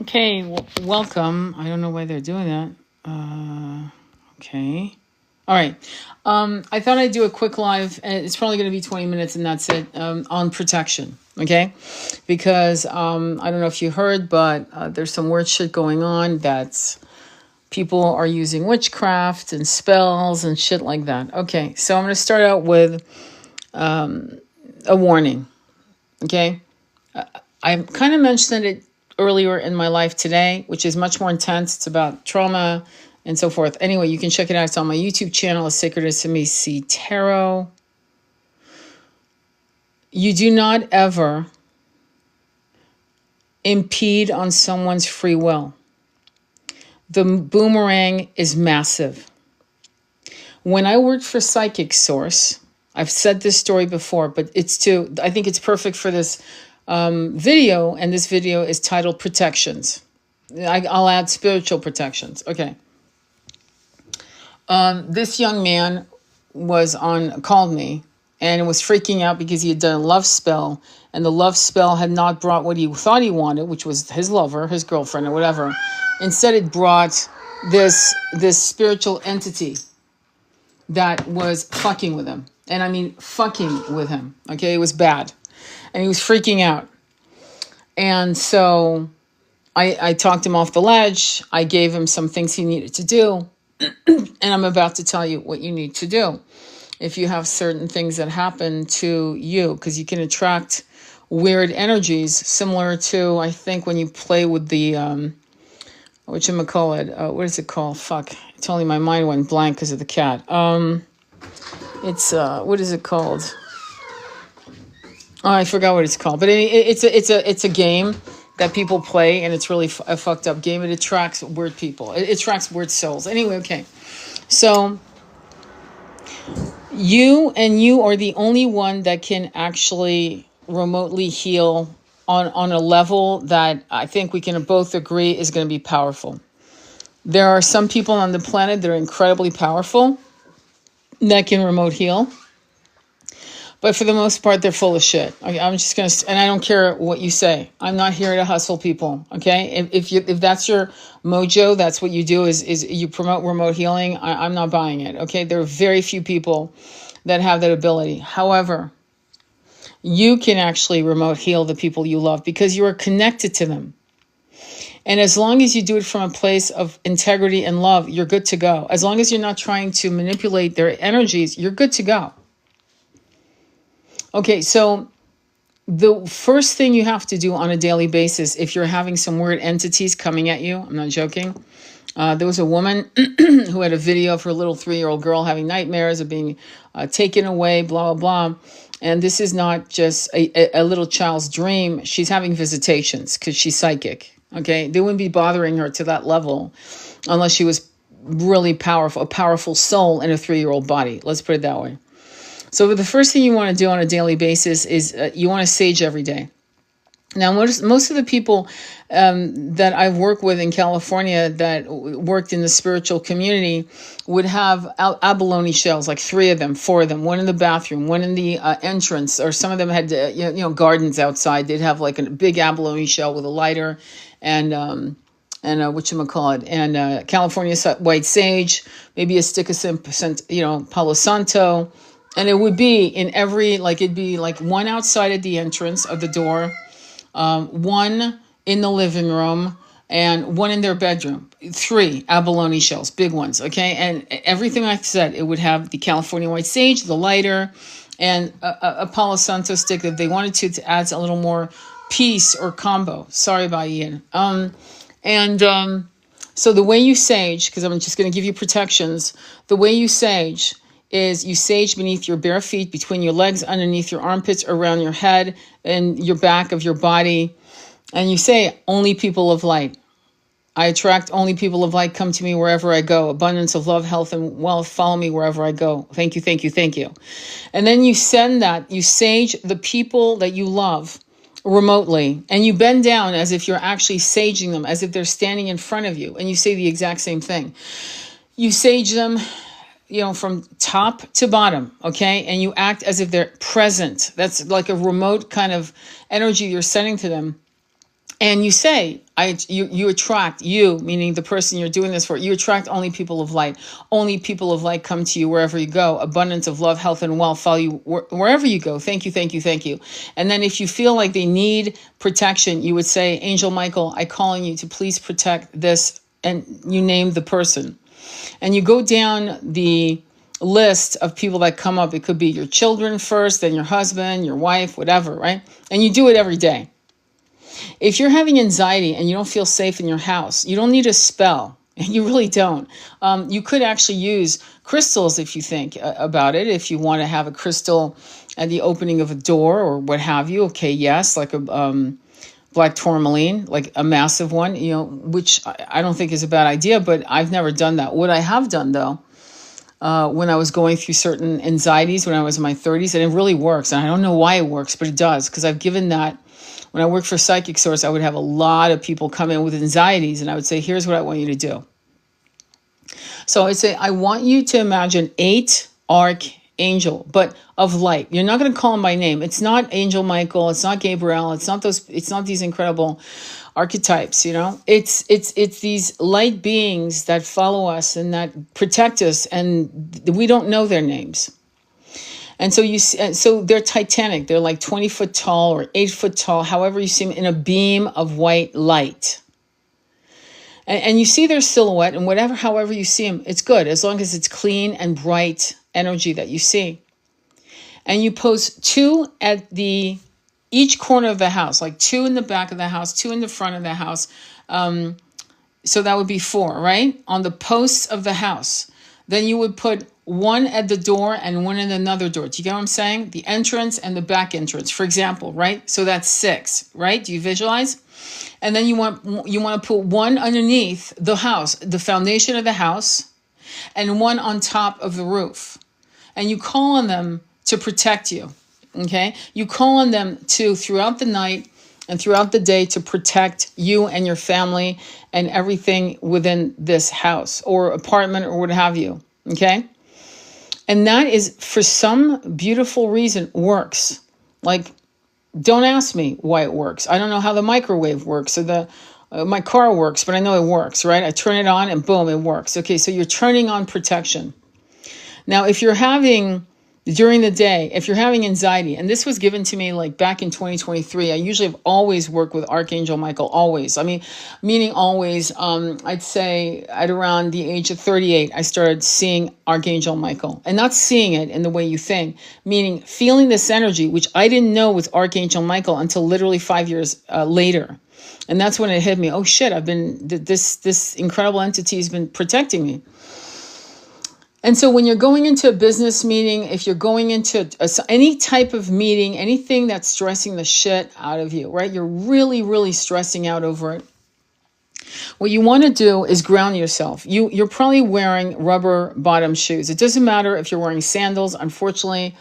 Okay, welcome. I don't know why they're doing that. Okay. All right. I thought I'd do a quick live, and it's probably going to be 20 minutes, and that's it, on protection. Okay. Because I don't know if you heard, but there's some weird shit going on that's people are using witchcraft and spells and shit like that. Okay. So I'm going to start out with a warning. Okay. I kind of mentioned it earlier in my life today, which is much more intense. It's about trauma and so forth. Anyway, you can check it out. It's on my YouTube channel, A Sacred Intimacy Tarot. You do not ever impede on someone's free will. The boomerang is massive. When I worked for Psychic Source, I've said this story before, but I think it's perfect for this video, and this video is titled Protections. I'll add spiritual protections. Okay. This young man called me and was freaking out because he had done a love spell, and the love spell had not brought what he thought he wanted, which was his lover, his girlfriend, or whatever. Instead, it brought this spiritual entity that was fucking with him. And I mean fucking with him. Okay, it was bad. And he was freaking out. And so I talked him off the ledge. I gave him some things he needed to do. And I'm about to tell you what you need to do if you have certain things that happen to you, because you can attract weird energies similar to, I think, when you play with the, whatchamacallit, what is it called? Fuck. Totally, my mind went blank because of the cat. It's, what is it called? Oh, I forgot what it's called. But it's a game that people play, and it's really a fucked up game. It attracts weird people. It attracts weird souls. Anyway, okay. So you are the only one that can actually remotely heal on a level that I think we can both agree is going to be powerful. There are some people on the planet that are incredibly powerful that can remote heal. But for the most part, they're full of shit. I'm just going to, and I don't care what you say. I'm not here to hustle people. Okay. If that's your mojo, that's what you do is you promote remote healing. I'm not buying it. Okay. There are very few people that have that ability. However, you can actually remote heal the people you love because you are connected to them. And as long as you do it from a place of integrity and love, you're good to go. As long as you're not trying to manipulate their energies, you're good to go. Okay, so the first thing you have to do on a daily basis, if you're having some weird entities coming at you, I'm not joking. There was a woman who had a video of her little 3-year-old girl having nightmares of being taken away, blah, blah, blah. And this is not just a little child's dream. She's having visitations because she's psychic. Okay, they wouldn't be bothering her to that level unless she was really powerful, a powerful soul in a 3-year-old body. Let's put it that way. So the first thing you want to do on a daily basis is you want to sage every day. Now, most of the people that I've worked with in California that worked in the spiritual community would have abalone shells, like 3 of them, 4 of them, one in the bathroom, one in the entrance, or some of them had gardens outside. They'd have like a big abalone shell with a lighter and California white sage, maybe a stick of Palo Santo. And it would be in it'd be like one outside at the entrance of the door, one in the living room, and one in their bedroom. 3 abalone shells, big ones, okay? And everything I said, it would have the California white sage, the lighter, and a Palo Santo stick if they wanted to add a little more peace or combo. Sorry about Ian. So the way you sage, because I'm just going to give you protections, the way you sage is you sage beneath your bare feet, between your legs, underneath your armpits, around your head, and your back of your body. And you say, only people of light. I attract only people of light. Come to me wherever I go. Abundance of love, health, and wealth. Follow me wherever I go. Thank you, thank you, thank you. And then you you sage the people that you love remotely. And you bend down as if you're actually saging them, as if they're standing in front of you. And you say the exact same thing. You sage them, from top to bottom, okay? And you act as if they're present. That's like a remote kind of energy you're sending to them. And you say, you attract, you, meaning the person you're doing this for, you attract only people of light. Only people of light come to you wherever you go. Abundance of love, health, and wealth follow you wherever you go. Thank you, thank you, thank you. And then if you feel like they need protection, you would say, Angel Michael, I call on you to please protect this. And you name the person. And you go down the list of people that come up. It could be your children first, then your husband, your wife, whatever, right? And you do it every day. If you're having anxiety and you don't feel safe in your house, you don't need a spell. You really don't. You could actually use crystals if you think about it. If you want to have a crystal at the opening of a door or what have you, okay, yes, like a black tourmaline, like a massive one, which I don't think is a bad idea, but I've never done that. What I have done, though, when I was going through certain anxieties when I was in my 30s, and it really works. And I don't know why it works, but it does, because I've given that. When I worked for Psychic Source, I would have a lot of people come in with anxieties, and I would say, here's what I want you to do. So I'd say, I want you to imagine 8 archangel, but of light. You're not going to call them by name. It's not Angel Michael. It's not Gabriel. It's not these incredible archetypes, It's these light beings that follow us and that protect us, and we don't know their names. And so so they're titanic. They're like 20 foot tall or 8 foot tall, however you see them, in a beam of white light. And you see their silhouette, and however you see them, it's good, as long as it's clean and bright energy that you see. And you pose 2 at each corner of the house, like 2 in the back of the house, 2 in the front of the house. So that would be 4, right? On the posts of the house. Then you would put 1 at the door and 1 in another door. Do you get what I'm saying? The entrance and the back entrance, for example, right? So that's 6, right? Do you visualize? And then you want to put 1 underneath the house, the foundation of the house, and 1 on top of the roof. And you call on them to protect you, okay? You call on them throughout the night and throughout the day to protect you and your family and everything within this house or apartment or what have you, okay? And that is, for some beautiful reason, works. Like, don't ask me why it works. I don't know how the microwave works or my car works, but I know it works, right? I turn it on and boom, it works. Okay, so you're turning on protection. Now, if you're having, during the day, if you're having anxiety, and this was given to me like back in 2023, I usually have always worked with Archangel Michael, always. I mean, meaning always, I'd say at around the age of 38, I started seeing Archangel Michael, and not seeing it in the way you think, meaning feeling this energy, which I didn't know was Archangel Michael until literally 5 years later. And that's when it hit me. Oh shit, this incredible entity has been protecting me. And so when you're going into a business meeting, if you're going into any type of meeting, anything that's stressing the shit out of you, right? You're really, really stressing out over it. What you want to do is ground yourself. You're probably wearing rubber bottom shoes. It doesn't matter if you're wearing sandals. Unfortunately,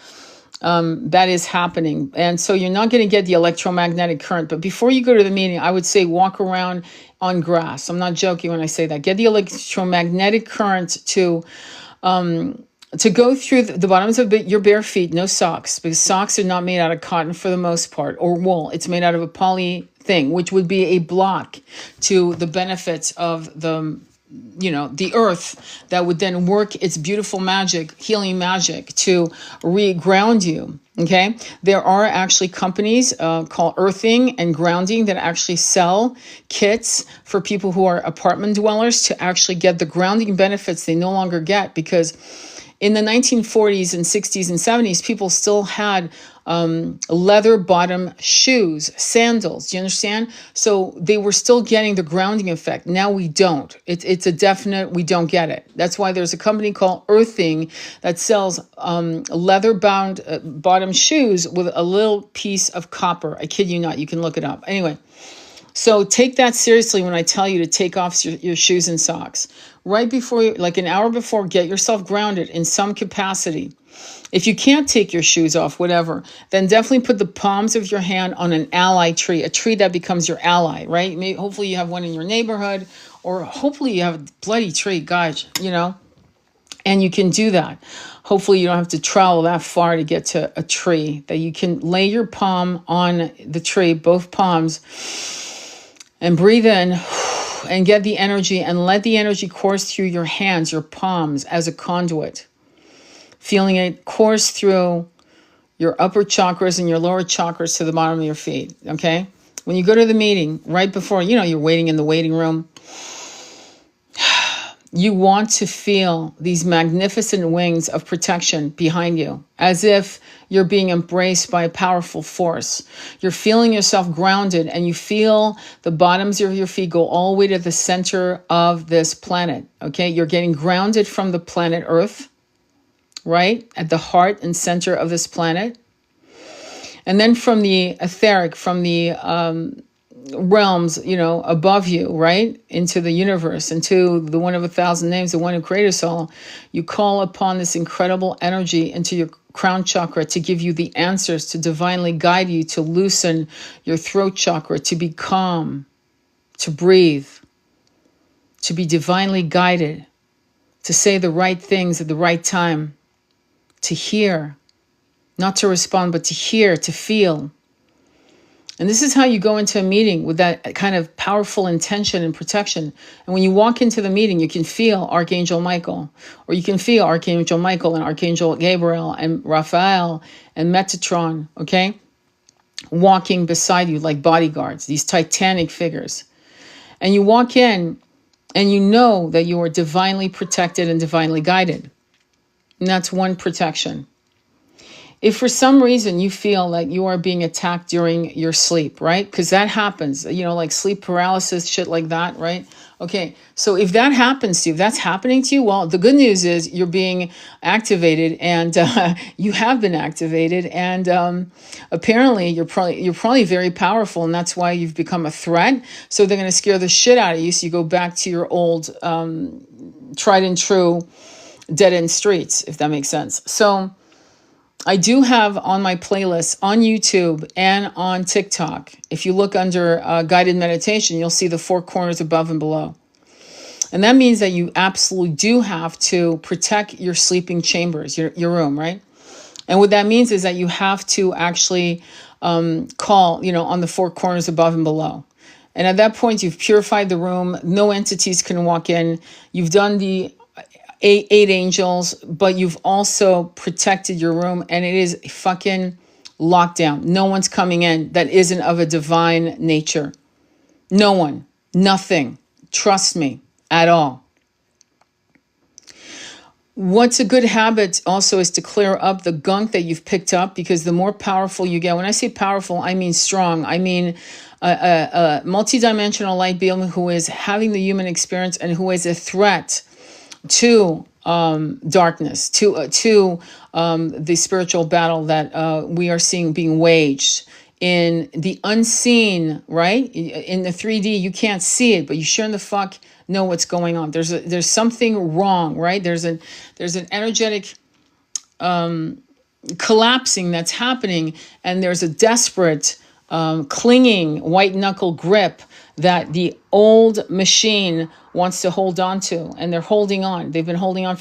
that is happening. And so you're not going to get the electromagnetic current. But before you go to the meeting, I would say walk around on grass. I'm not joking when I say that. Get the electromagnetic current to go through the bottoms of your bare feet, no socks, because socks are not made out of cotton for the most part, or wool. It's made out of a poly thing, which would be a block to the benefits of the earth that would then work its beautiful magic, healing magic to re-ground you. Okay. There are actually companies called Earthing and Grounding that actually sell kits for people who are apartment dwellers to actually get the grounding benefits they no longer get, because in the 1940s and 60s and 70s, people still had leather bottom shoes, sandals. Do you understand? So they were still getting the grounding effect. Now we don't. It's a definite, we don't get it. That's why there's a company called Earthing that sells leather bound bottom shoes with a little piece of copper. I kid you not. You can look it up. Anyway. So take that seriously when I tell you to take off your shoes and socks. Right before, like an hour before, get yourself grounded in some capacity. If you can't take your shoes off, whatever, then definitely put the palms of your hand on an ally tree, a tree that becomes your ally, right? Maybe, hopefully you have one in your neighborhood, or hopefully you have a bloody tree, guys, and you can do that. Hopefully you don't have to travel that far to get to a tree, that you can lay your palm on the tree, both palms, And breathe in and get the energy and let the energy course through your hands, your palms as a conduit. Feeling it course through your upper chakras and your lower chakras to the bottom of your feet, okay? When you go to the meeting, right before, you're waiting in the waiting room, you want to feel these magnificent wings of protection behind you, as if you're being embraced by a powerful force. You're feeling yourself grounded, and you feel the bottoms of your feet go all the way to the center of this planet, okay? You're getting grounded from the planet Earth, right? At the heart and center of this planet. And then from the etheric, from the realms, above you, right? Into the universe, into the one of 1,000 names, the one who created us all, you call upon this incredible energy into your crown chakra to give you the answers, to divinely guide you, to loosen your throat chakra, to be calm, to breathe, to be divinely guided, to say the right things at the right time, to hear, not to respond, but to hear, to feel. And this is how you go into a meeting with that kind of powerful intention and protection. And when you walk into the meeting, you can feel Archangel Michael, or you can feel Archangel Michael and Archangel Gabriel and Raphael and Metatron, okay? Walking beside you like bodyguards, these titanic figures. And you walk in and you know that you are divinely protected and divinely guided. And that's one protection. If for some reason you feel like you are being attacked during your sleep, right? Because that happens, like sleep paralysis, shit like that, right? Okay, so if that happens to you, if that's happening to you, well, the good news is you're being activated, and you have been activated, and apparently you're probably very powerful, and that's why you've become a threat. So they're going to scare the shit out of you. So you go back to your old tried and true dead end streets, if that makes sense. So I do have on my playlist on YouTube and on TikTok, if you look under guided meditation, you'll see the 4 corners above and below. And that means that you absolutely do have to protect your sleeping chambers, your room, right? And what that means is that you have to actually call, on the 4 corners above and below. And at that point, you've purified the room. No entities can walk in. You've done the eight angels, but you've also protected your room, and it is fucking locked down. No one's coming in that isn't of a divine nature. No one, nothing. Trust me at all. What's a good habit also is to clear up the gunk that you've picked up, because the more powerful you get, when I say powerful, I mean strong. I mean a multidimensional light being who is having the human experience and who is a threat to darkness, to the spiritual battle that we are seeing being waged in the unseen, right? In the 3D, you can't see it, but you sure in the fuck know what's going on. There's something wrong, right? There's an energetic collapsing that's happening, and there's a desperate clinging white knuckle grip that the old machine wants to hold on to, and they're holding on. They've been holding on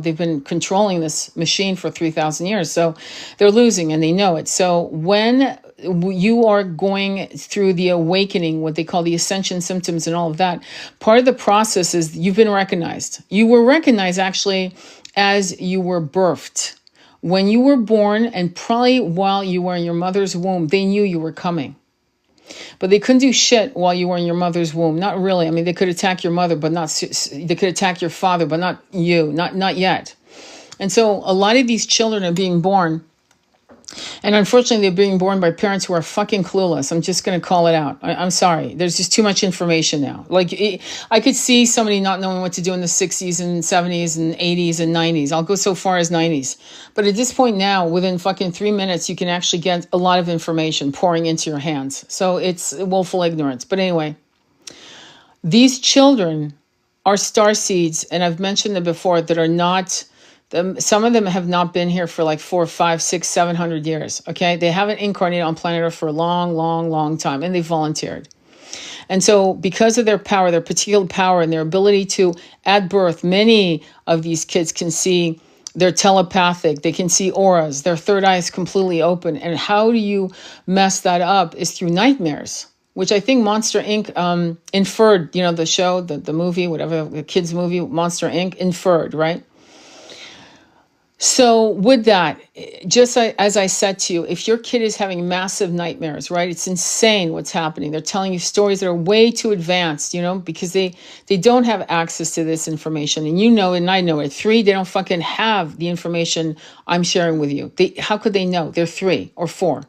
they've been controlling this machine for 3,000 years. So they're losing, and they know it. So when you are going through the awakening, what they call the ascension symptoms and all of that, part of the process is you've been recognized. You were recognized actually as you were birthed. When you were born, and probably while you were in your mother's womb, they knew you were coming. But they couldn't do shit while you were in your mother's womb. Not really. I mean, they could attack your mother, but not. They could attack your father, but not you. Not yet. And so a lot of these children are being born, and unfortunately, they're being born by parents who are fucking clueless. I'm just going to call it out. I'm sorry. There's just too much information now. I could see somebody not knowing what to do in the 60s and 70s and 80s and 90s. I'll go so far as 90s. But at this point now, within fucking 3 minutes, you can actually get a lot of information pouring into your hands. So it's willful ignorance. But anyway, these children are star seeds, and I've mentioned them before, that are not... Some of them have not been here for like 4, 5, 6, 700 years. Okay. They haven't incarnated on planet Earth for a long, long, long time, and they volunteered. And so because of their power, their particular power and their ability to, at birth, many of these kids can see, they're telepathic, they can see auras, their third eye is completely open. And how do you mess that up is through nightmares. which I think Monster Inc. Inferred, the show, the movie, whatever, the kids' movie, Monster Inc. Inferred, right? So with that, just as I said to you, if your kid is having massive nightmares, right? It's insane what's happening. They're telling you stories that are way too advanced, because they don't have access to this information. And you know it and I know it. 3, they don't fucking have the information I'm sharing with you. How could they know? They're 3 or 4.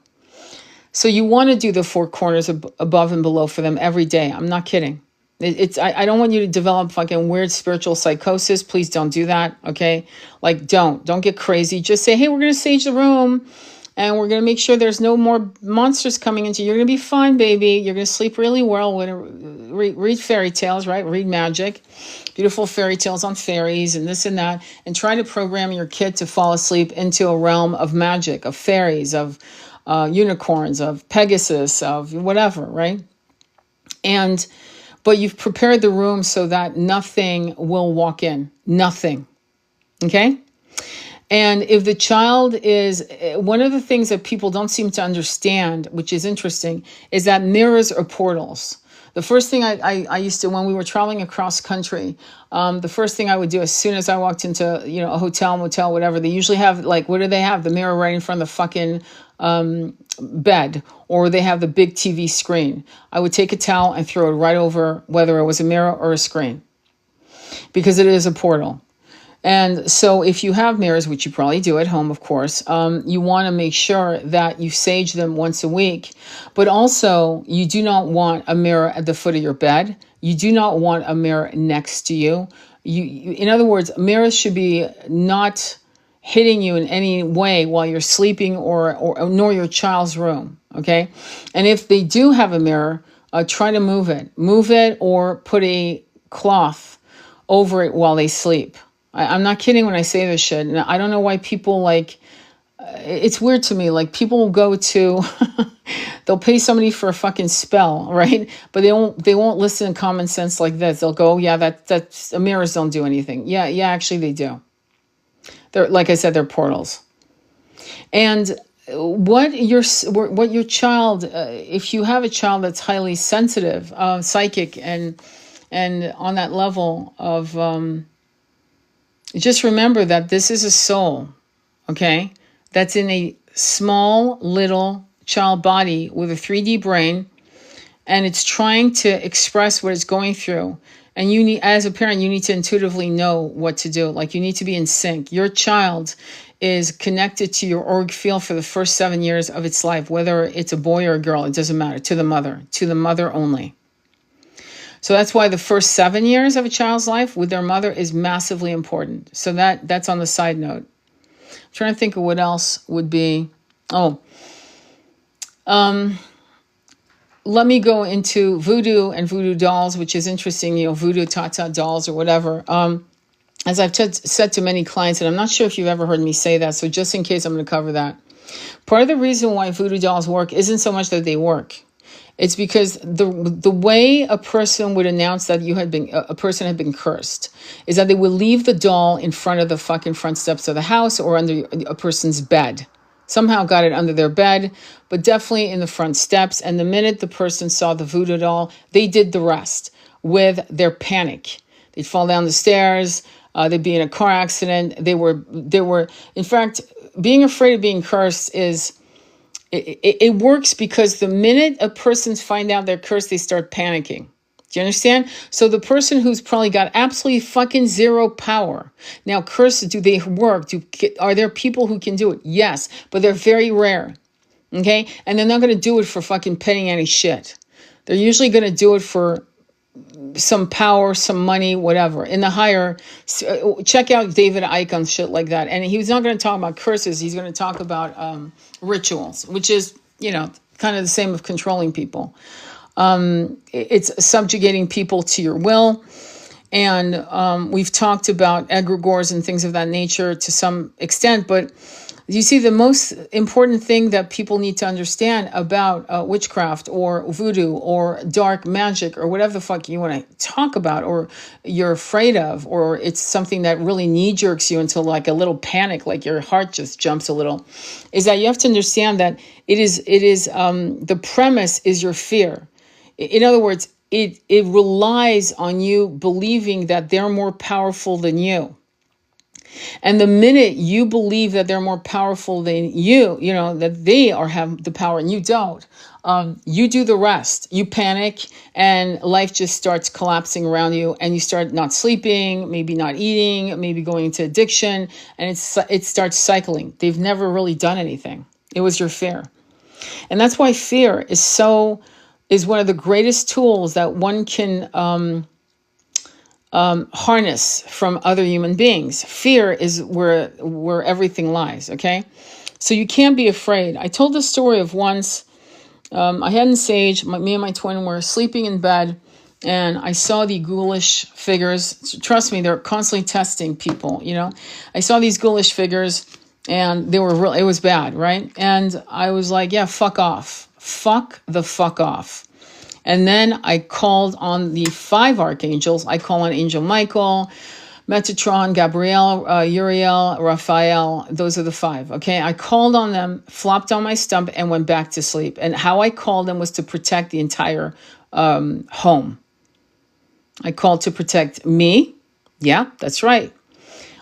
So you want to do the 4 corners above and below for them every day. I'm not kidding. I don't want you to develop fucking weird spiritual psychosis. Please don't do that. Okay. Like don't get crazy. Just say, hey, we're going to sage the room and we're going to make sure there's no more monsters coming into you. You're going to be fine, baby. You're going to sleep really well. Read fairy tales, right? Read magic, beautiful fairy tales on fairies and this and that, and try to program your kid to fall asleep into a realm of magic, of fairies, of unicorns, of Pegasus, of whatever, right? But you've prepared the room so that nothing will walk in. Nothing. Okay? And if the child is, one of the things that people don't seem to understand, which is interesting, is that mirrors are portals. The first thing I used to, when we were traveling across country, the first thing I would do as soon as I walked into, a hotel, motel, whatever, they usually have, like, what do they have? The mirror right in front of the fucking bed, or they have the big TV screen. I would take a towel and throw it right over, whether it was a mirror or a screen, because it is a portal. And so if you have mirrors, which you probably do at home, of course, you want to make sure that you sage them once a week. But also, you do not want a mirror at the foot of your bed. You do not want a mirror next to you. In other words, mirrors should be not hitting you in any way while you're sleeping or nor your child's room. Okay. And if they do have a mirror, try to move it or put a cloth over it while they sleep. I'm not kidding when I say this shit. And I don't know why people it's weird to me. Like, people will go to, they'll pay somebody for a fucking spell, right? But they won't listen to common sense like this. They'll go, yeah, that's mirrors don't do anything. Yeah, actually they do. They're, like I said, they're portals. And what your child, if you have a child that's highly sensitive, psychic, and on that level of, just remember that this is a soul, okay, that's in a small little child body with a 3D brain, and it's trying to express what it's going through. And you need, as a parent, you need to intuitively know what to do. Like, you need to be in sync. Your child is connected to your auric field for the first 7 years of its life, whether it's a boy or a girl, it doesn't matter, to the mother only. So that's why the first 7 years of a child's life with their mother is massively important. So that's on the side note. I'm trying to think of what else would be. Let me go into voodoo and voodoo dolls, which is interesting, voodoo tata dolls or whatever. As I've said to many clients, and I'm not sure if you've ever heard me say that, so just in case, I'm going to cover that. Part of the reason why voodoo dolls work isn't so much that they work. It's because the way a person would announce that a person had been cursed is that they would leave the doll in front of the fucking front steps of the house or under a person's bed. Somehow got it under their bed, but definitely in the front steps. And the minute the person saw the voodoo doll, they did the rest with their panic. They'd fall down the stairs. They'd be in a car accident. They were. In fact, being afraid of being cursed is. It works because the minute a person finds out they're cursed, they start panicking. Do you understand? So the person who's probably got absolutely fucking zero power. Now, curses, do they work? Are there people who can do it? Yes, but they're very rare. Okay? And they're not going to do it for fucking penny any shit. They're usually going to do it for some power, some money, whatever. In the higher, check out David Icke on shit like that. And he's not going to talk about curses. He's going to talk about rituals, which is, kind of the same of controlling people. It's subjugating people to your will. And we've talked about egregores and things of that nature to some extent, but you see, the most important thing that people need to understand about witchcraft or voodoo or dark magic or whatever the fuck you want to talk about or you're afraid of, or it's something that really knee-jerks you into like a little panic, like your heart just jumps a little, is that you have to understand that it is the premise is your fear. In other words, it relies on you believing that they're more powerful than you. And the minute you believe that they're more powerful than you know, that they are have the power and you don't, you do the rest. You panic and life just starts collapsing around you and you start not sleeping, maybe not eating, maybe going into addiction, and it starts cycling. They've never really done anything. It was your fear. And that's why fear is one of the greatest tools that one can harness from other human beings. Fear is where everything lies, okay? So you can't be afraid. I told the story of once I hadn't Sage, me and my twin were sleeping in bed, and I saw the ghoulish figures. Trust me, they're constantly testing people, you know? I saw these ghoulish figures, and they were real. It was bad, right? And I was like, yeah, fuck off. Fuck the fuck off. And then I called on the 5 archangels. I call on Angel Michael, Metatron, Gabriel, Uriel, Raphael. Those are the 5. Okay. I called on them, flopped on my stump, and went back to sleep. And how I called them was to protect the entire home. I called to protect me. Yeah, that's right.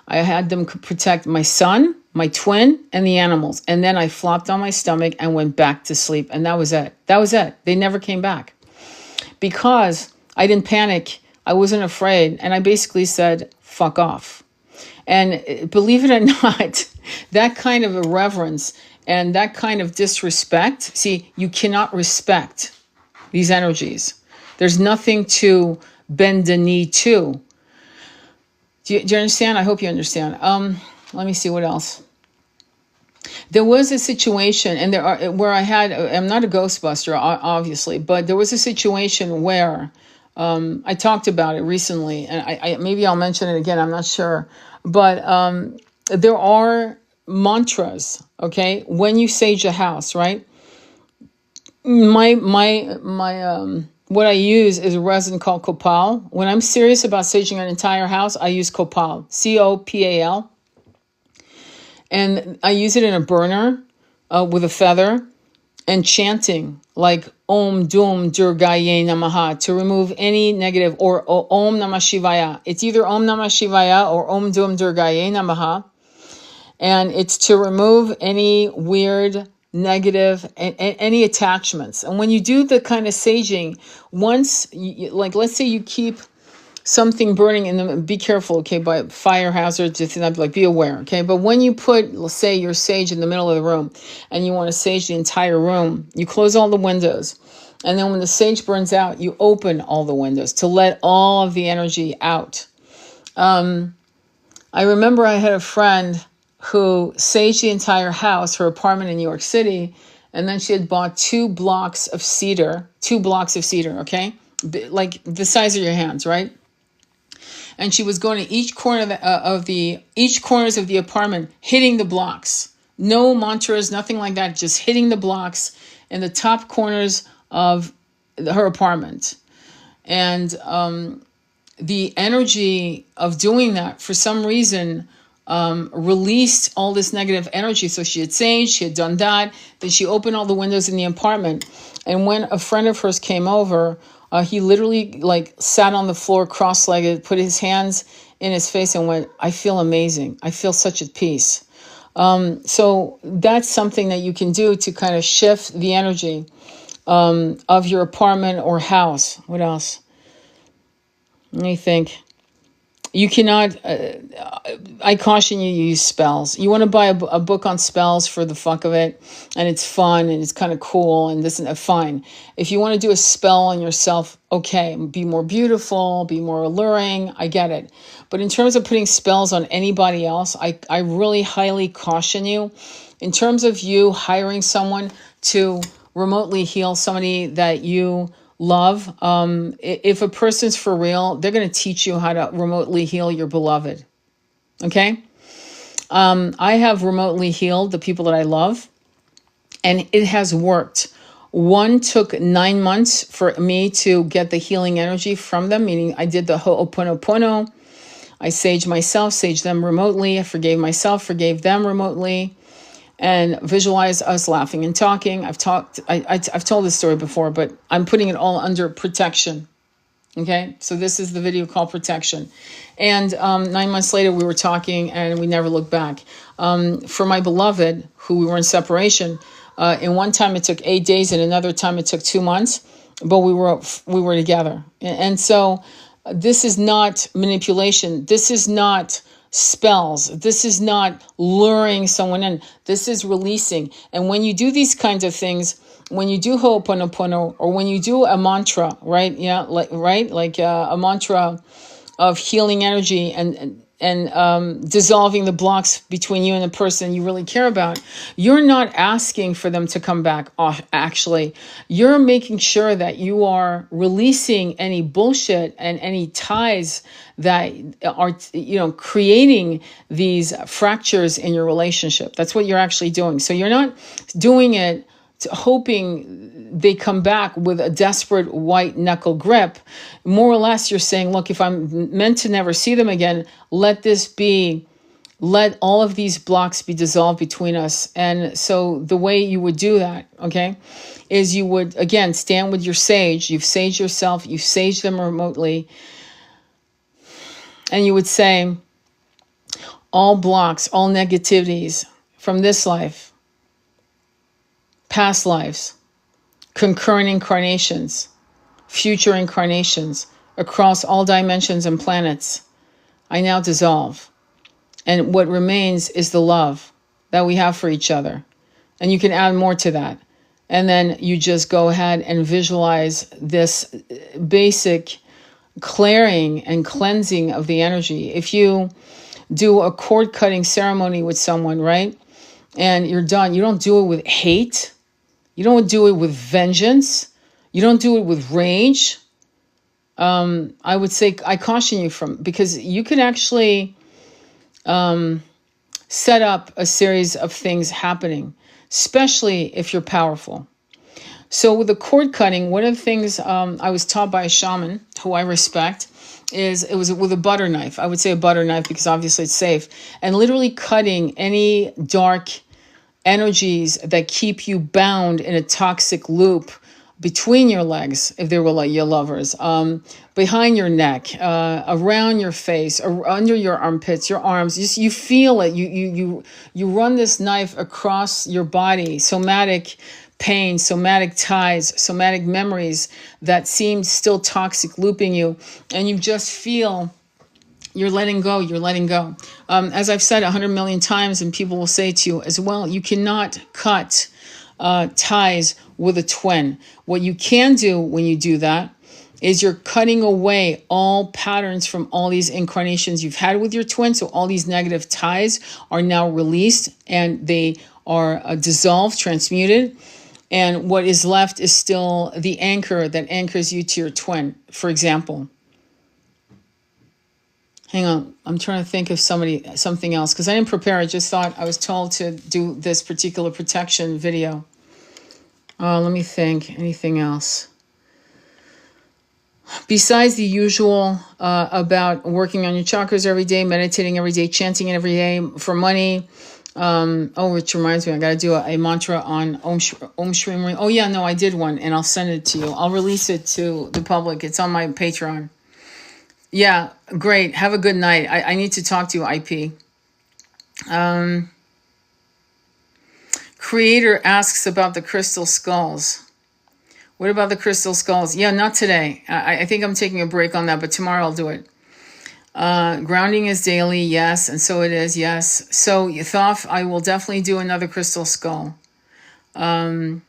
I had them protect my son, my twin, and the animals. And then I flopped on my stomach and went back to sleep. And that was it. That was it. They never came back. Because I didn't panic, I wasn't afraid, and I basically said, fuck off. And believe it or not, that kind of irreverence and that kind of disrespect, see, you cannot respect these energies. There's nothing to bend the knee to. Do you understand? I hope you understand. Let me see what else. There was a situation, and where I'm not a Ghostbuster, obviously, but there was a situation where I talked about it recently, and I maybe I'll mention it again. I'm not sure, but there are mantras. Okay, when you sage a house, right? My what I use is a resin called copal. When I'm serious about saging an entire house, I use copal, COPAL. And I use it in a burner with a feather and chanting like Om Dum Durgaye Namaha to remove any negative, or Om Namah Shivaya. It's either Om Namah Shivaya or Om Dum Durgaye Namaha. And it's to remove any weird, negative, any attachments. And when you do the kind of saging, once, like let's say you keep something burning in them, be careful, okay, by fire hazards, like be aware, okay? But when you put, let's say, your sage in the middle of the room and you want to sage the entire room, you close all the windows. And then when the sage burns out, you open all the windows to let all of the energy out. I remember I had a friend who saged the entire house, her apartment in New York City, and then she had bought 2 blocks of cedar, okay? Like the size of your hands, right? And she was going to each corner each corners of the apartment, hitting the blocks. No mantras, nothing like that, just hitting the blocks in the top corners of her apartment. And the energy of doing that, for some reason, released all this negative energy. So she had saged, she had done that. Then she opened all the windows in the apartment. And when a friend of hers came over, he literally like sat on the floor cross-legged, put his hands in his face and went, I feel amazing. I feel such at peace. So that's something that you can do to kind of shift the energy of your apartment or house. What else? Let me think. You cannot, I caution you, use spells. You want to buy a book on spells for the fuck of it, and it's fun, and it's kind of cool, and this and that, fine. If you want to do a spell on yourself, okay, be more beautiful, be more alluring, I get it. But in terms of putting spells on anybody else, I really highly caution you. In terms of you hiring someone to remotely heal somebody that you love, if a person's for real, they're going to teach you how to remotely heal your beloved. Okay? I have remotely healed the people that I love, and it has worked. One took 9 months for me to get the healing energy from them, meaning I did the Ho'oponopono. I saged myself, saged them remotely. I forgave myself, forgave them remotely. and visualize us laughing and talking. I've told this story before, but I'm putting it all under protection. Okay, so this is the video called Protection. And 9 months later, we were talking and we never looked back. For my beloved, who we were in separation, in one time it took 8 days, and another time it took 2 months, but we were together. And so this is not manipulation. This is not spells. This is not luring someone in. This is releasing. And when you do these kinds of things, when you do Ho'oponopono, or when you do a mantra, right? Yeah, like a mantra of healing energy and dissolving the blocks between you and the person you really care about, you're not asking for them to come back off. Actually, you're making sure that you are releasing any bullshit and any ties that are, creating these fractures in your relationship. That's what you're actually doing. So you're not doing it hoping they come back with a desperate white knuckle grip. More or less, you're saying, look, if I'm meant to never see them again, let all of these blocks be dissolved between us. And so the way you would do that, okay, is you would, again, stand with your sage. You've saged yourself, you've saged them remotely. And you would say, all blocks, all negativities from this life, past lives, concurrent incarnations, future incarnations, across all dimensions and planets, I now dissolve. And what remains is the love that we have for each other. And you can add more to that. And then you just go ahead and visualize this basic clearing and cleansing of the energy. If you do a cord cutting ceremony with someone, right, and you're done, you don't do it with hate. You don't do it with vengeance. You don't do it with rage. I would say, I caution you because you could actually set up a series of things happening, especially if you're powerful. So with the cord cutting, one of the things I was taught by a shaman who I respect is it was with a butter knife. I would say a butter knife because obviously it's safe. And literally cutting any dark energies that keep you bound in a toxic loop between your legs, if they were like your lovers, behind your neck, around your face, or under your armpits, your arms. You feel it. You run this knife across your body. Somatic pain, somatic ties, somatic memories that seem still toxic, looping you, and you just feel. You're letting go. You're letting go. As I've said 100 million times, and people will say to you as well, you cannot cut ties with a twin. What you can do when you do that is you're cutting away all patterns from all these incarnations you've had with your twin. So all these negative ties are now released and they are dissolved, transmuted. And what is left is still the anchor that anchors you to your twin, for example. Hang on, I'm trying to think of something else because I didn't prepare. I just thought I was told to do this particular protection video. Let me think. Anything else? Besides the usual about working on your chakras every day, meditating every day, chanting it every day for money. Which reminds me, I got to do a mantra on Om Shri Marie. Oh, yeah, no, I did one and I'll send it to you. I'll release it to the public. It's on my Patreon. Yeah, great. Have a good night. I need to talk to you, IP. Creator asks about the crystal skulls. What about the crystal skulls? Yeah, not today. I think I'm taking a break on that, but tomorrow I'll do it. Grounding is daily, yes, and so it is, yes. So, Thoth, I will definitely do another crystal skull. I'll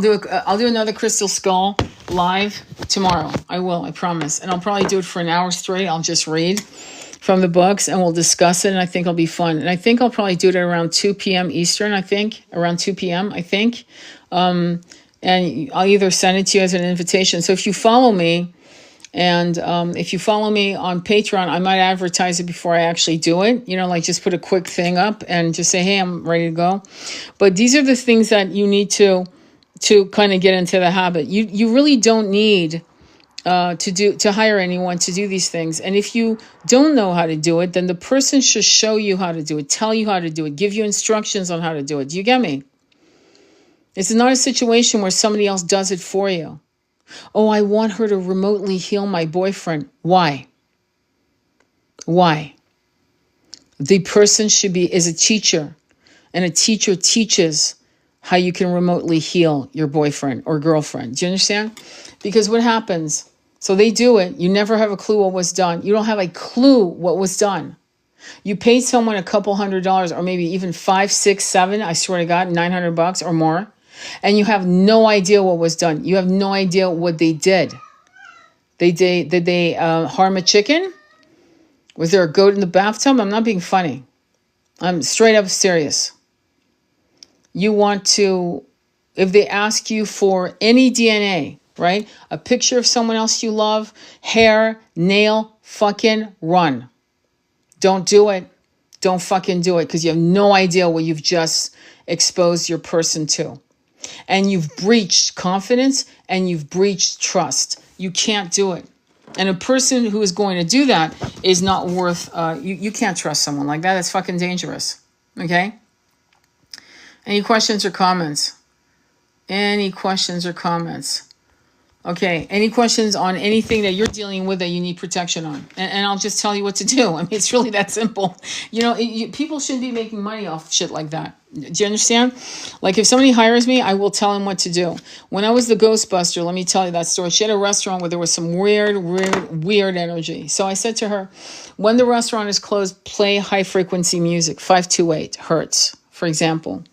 do another crystal skull live tomorrow. I will, I promise. And I'll probably do it for an hour straight. I'll just read from the books and we'll discuss it, and I think it'll be fun. And I think I'll probably do it at around 2 p.m. Eastern, around 2 p.m., and I'll either send it to you as an invitation. So if you follow me, and if you follow me on Patreon, I might advertise it before I actually do it. Like just put a quick thing up and just say, hey, I'm ready to go. But these are the things that you need to kind of get into the habit. You really don't need to hire anyone to do these things. And if you don't know how to do it, then the person should show you how to do it, tell you how to do it, give you instructions on how to do it. Do you get me? This is not a situation where somebody else does it for you. Oh, I want her to remotely heal my boyfriend. Why? Why? The person is a teacher, and a teacher teaches how you can remotely heal your boyfriend or girlfriend. Do you understand? Because what happens? So they do it. You never have a clue what was done. You don't have a clue what was done. You paid someone a couple $100 or maybe even 5, 6, 7, I swear to God, $900 or more. And you have no idea what was done. You have no idea what they did. Did they harm a chicken? Was there a goat in the bathtub? I'm not being funny. I'm straight up serious. You want to, if they ask you for any DNA, right? A picture of someone else you love, hair, nail, fucking run. Don't do it. Don't fucking do it, because you have no idea what you've just exposed your person to. And you've breached confidence and you've breached trust. You can't do it. And a person who is going to do that is not worth, you can't trust someone like that. It's fucking dangerous. Okay? Any questions or comments? Any questions or comments? Okay, any questions on anything that you're dealing with that you need protection on? And I'll just tell you what to do. I mean, it's really that simple. You know, people shouldn't be making money off shit like that. Do you understand? Like, if somebody hires me, I will tell them what to do. When I was the Ghostbuster, let me tell you that story. She had a restaurant where there was some weird energy. So I said to her, when the restaurant is closed, play high frequency music, 528 hertz, for example.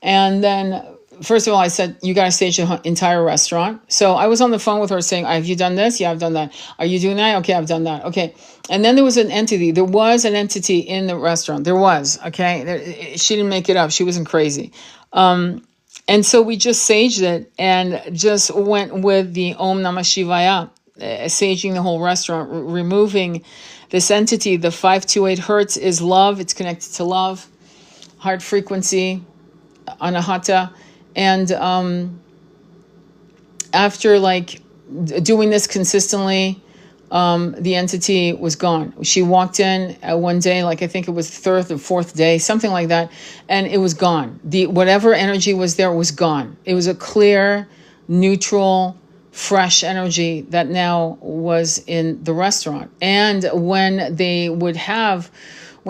And then, first of all, I said, you got to stage the entire restaurant. So I was on the phone with her saying, have you done this? Yeah, I've done that. Are you doing that? Okay, I've done that. Okay. And then there was an entity. There was an entity in the restaurant. There was, okay? She didn't make it up. She wasn't crazy. And so we just saged it and just went with the Om Namah Shivaya, saging the whole restaurant, removing this entity. The 528 hertz is love. It's connected to love, heart frequency, anahata. And after like doing this consistently, the entity was gone. She walked in one day, like I think it was third or fourth day, something like that, and it was gone. Whatever energy was there was gone. It was a clear, neutral, fresh energy that now was in the restaurant. And when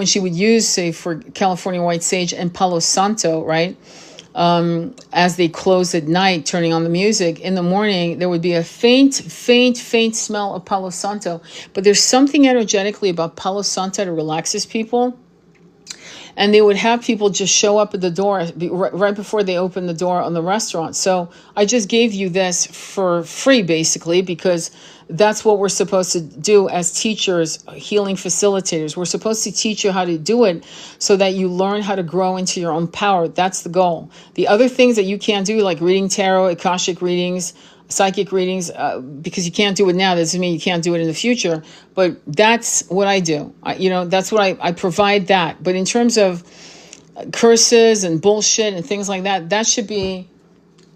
she would use, say, for California White Sage and Palo Santo, right? As they closed at night, turning on the music, in the morning, there would be a faint smell of Palo Santo. But there's something energetically about Palo Santo that relaxes people. And they would have people just show up at the door right before they open the door on the restaurant. So I just gave you this for free, basically, because that's what we're supposed to do as teachers, healing facilitators. We're supposed to teach you how to do it so that you learn how to grow into your own power. That's the goal. The other things that you can't do, like reading tarot, Akashic readings, psychic readings, because you can't do it now, doesn't mean you can't do it in the future. But that's what I do. That's what I provide that. But in terms of curses and bullshit and things like that, that should be,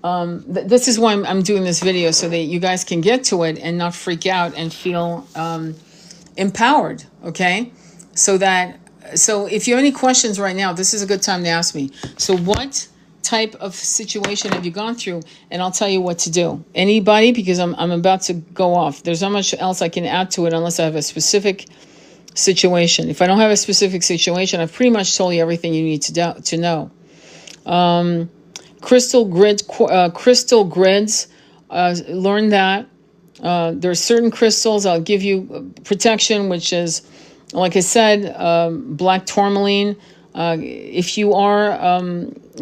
this is why I'm doing this video, so that you guys can get to it and not freak out and feel empowered, okay? So if you have any questions right now, this is a good time to ask me. So what type of situation have you gone through? And I'll tell you what to do. Anybody, because I'm about to go off. There's not much else I can add to it unless I have a specific situation. If I don't have a specific situation, I've pretty much told you everything you need to know. Crystal grids, learn that. There are certain crystals I'll give you protection, which is, like I said, black tourmaline. If you are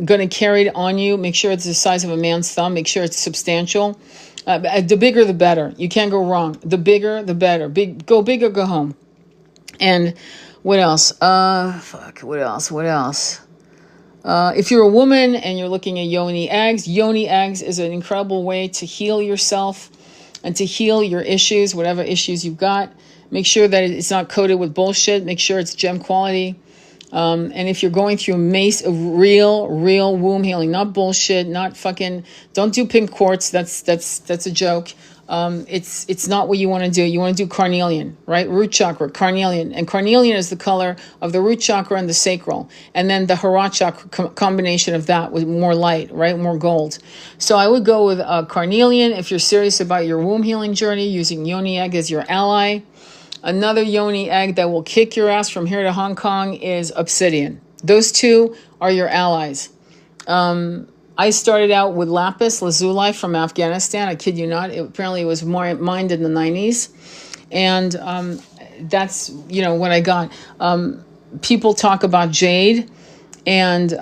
going to carry it on you, make sure it's the size of a man's thumb. Make sure it's substantial. The bigger, the better. You can't go wrong. The bigger, the better. Go big or go home. And what else? What else? If you're a woman and you're looking at yoni eggs is an incredible way to heal yourself and to heal your issues, whatever issues you've got. Make sure that it's not coated with bullshit. Make sure it's gem quality. And if you're going through real womb healing, not bullshit, not fucking, don't do pink quartz. That's a joke. It's not what you want to do. You want to do carnelian, right? Root chakra, carnelian. And carnelian is the color of the root chakra and the sacral. And then the Herat chakra, combination of that with more light, right? More gold. So I would go with carnelian if you're serious about your womb healing journey, using yoni egg as your ally. Another yoni egg that will kick your ass from here to Hong Kong is obsidian. Those two are your allies. I started out with lapis lazuli from Afghanistan. I kid you not. Apparently it was more mined in the 90s. And that's, what I got. People talk about jade, and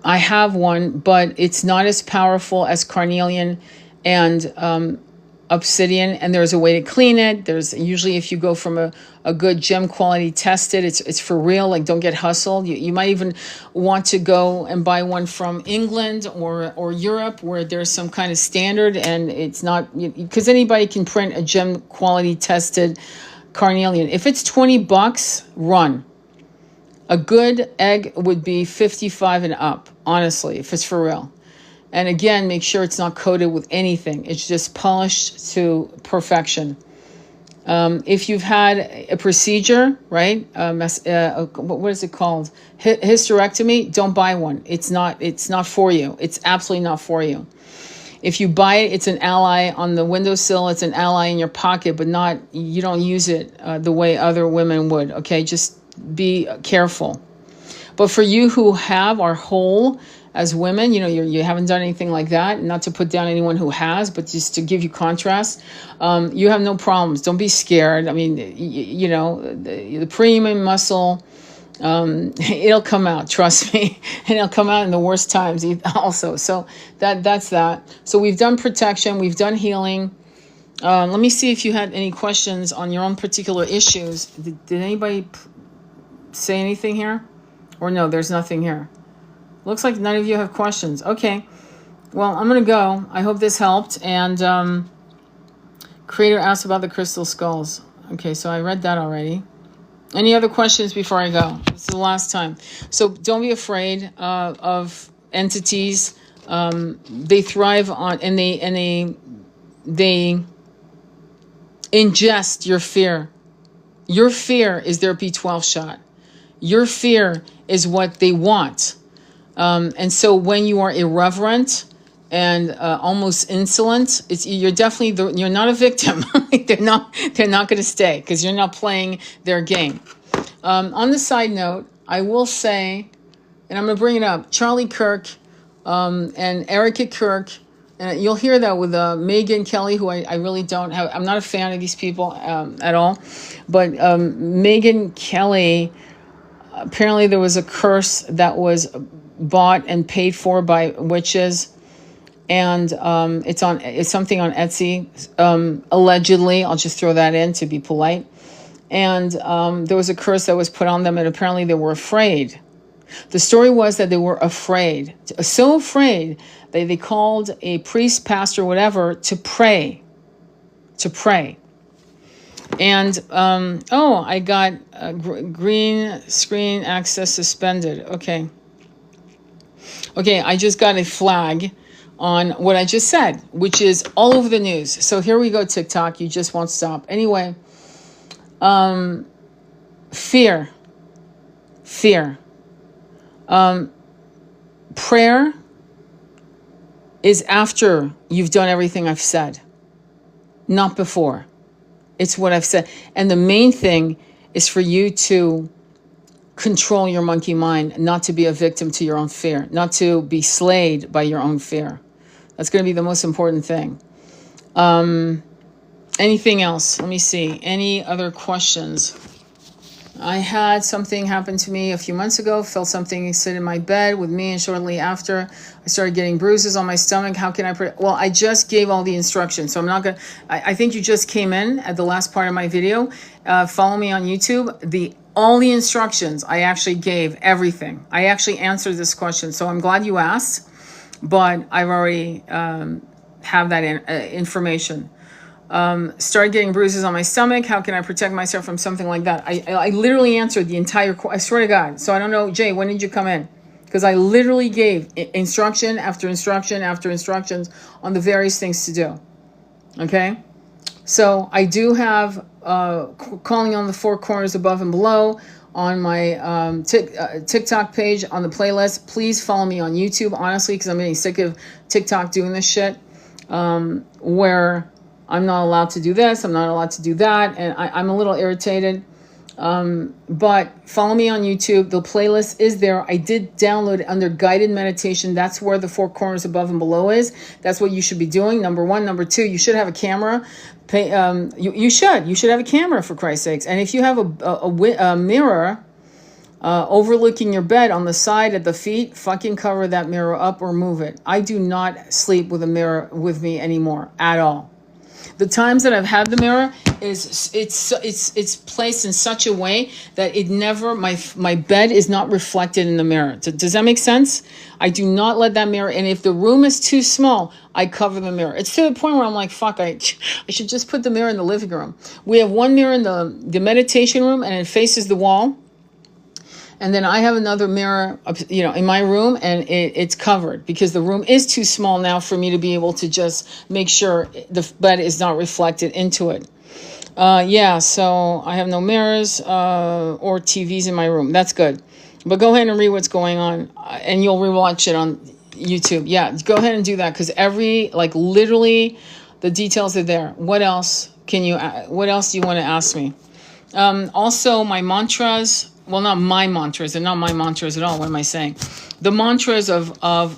I have one, but it's not as powerful as carnelian and obsidian, and there's a way to clean it. There's usually, if you go from a good gem quality tested, it's for real, like don't get hustled. You might even want to go and buy one from England or Europe, where there's some kind of standard, and it's not, because anybody can print a gem quality tested carnelian. If it's $20, run. A good egg would be 55 and up, honestly, if it's for real. And again, make sure it's not coated with anything. It's just polished to perfection. If you've had a procedure, right? What is it called? Hysterectomy. Don't buy one. It's not for you. It's absolutely not for you. If you buy it, it's an ally on the windowsill. It's an ally in your pocket, but you don't use it the way other women would. Okay, just be careful. But for you who are whole as women, you haven't done anything like that. Not to put down anyone who has, but just to give you contrast, you have no problems. Don't be scared. I mean, the premium muscle, it'll come out. Trust me, and it'll come out in the worst times also. So that's that. So we've done protection. We've done healing. Let me see if you had any questions on your own particular issues. Did anybody say anything here? Or no, there's nothing here. Looks like none of you have questions. Okay. Well, I'm going to go. I hope this helped. And creator asked about the crystal skulls. Okay, so I read that already. Any other questions before I go? This is the last time. So don't be afraid of entities. They thrive on, and they ingest your fear. Your fear is their B12 shot. Your fear is what they want. And so when you are irreverent and almost insolent, you're definitely you're not a victim. They're not going to stay because you're not playing their game. On the side note, I will say, and I'm going to bring it up, Charlie Kirk and Erica Kirk, and you'll hear that with Megyn Kelly, who I really don't have. I'm not a fan of these people at all. But Megyn Kelly, apparently there was a curse that was bought and paid for by witches, and it's something on Etsy, allegedly. I'll just throw that in to be polite. And there was a curse that was put on them, and apparently they were afraid. The story was that they were afraid, so afraid they called a priest, pastor, whatever, to pray. And I got green screen access suspended. Okay, I just got a flag on what I just said, which is all over the news. So here we go, TikTok. You just won't stop. Anyway, fear. Prayer is after you've done everything I've said, not before. It's what I've said. And the main thing is for you to control your monkey mind, not to be a victim to your own fear, not to be slayed by your own fear. That's going to be the most important thing. Anything else? Let me see. Any other questions? I had something happen to me a few months ago, felt something sit in my bed with me, and shortly after, I started getting bruises on my stomach. How can I well, I just gave all the instructions, so I'm not going to, I think you just came in at the last part of my video. Follow me on YouTube. All the instructions, I actually gave everything. I actually answered this question, so I'm glad you asked, but I've already have that information. Started getting bruises on my stomach. How can I protect myself from something like that? I literally answered the entire, I swear to God. So I don't know, Jay, when did you come in? Because I literally gave instruction after instruction after instructions on the various things to do. Okay. So I do have calling on the four corners above and below on my TikTok page on the playlist. Please follow me on YouTube, honestly, because I'm getting sick of TikTok doing this shit where I'm not allowed to do this, I'm not allowed to do that, and I'm a little irritated. But follow me on YouTube. The playlist is there. I did download it under guided meditation. That's where the four corners above and below is. That's what you should be doing. Number one. Number two, you should have a camera. You should have a camera, for Christ's sakes. And if you have a mirror overlooking your bed on the side at the feet, fucking cover that mirror up or move it. I do not sleep with a mirror with me anymore at all. The times that I've had the mirror it's placed in such a way that it never my bed is not reflected in the mirror. Does that make sense? I do not let that mirror, and if the room is too small, I cover the mirror. It's to the point where I'm like, fuck, I should just put the mirror in the living room. We have one mirror in the meditation room, and it faces the wall. And then I have another mirror, in my room, and it's covered because the room is too small now for me to be able to just make sure the bed is not reflected into it. So I have no mirrors or TVs in my room. That's good. But go ahead and read what's going on, and you'll rewatch it on YouTube. Yeah, go ahead and do that because literally, the details are there. What else do you want to ask me? Also, my mantras. Well, not my mantras. They're not my mantras at all. What am I saying? The mantras of Dum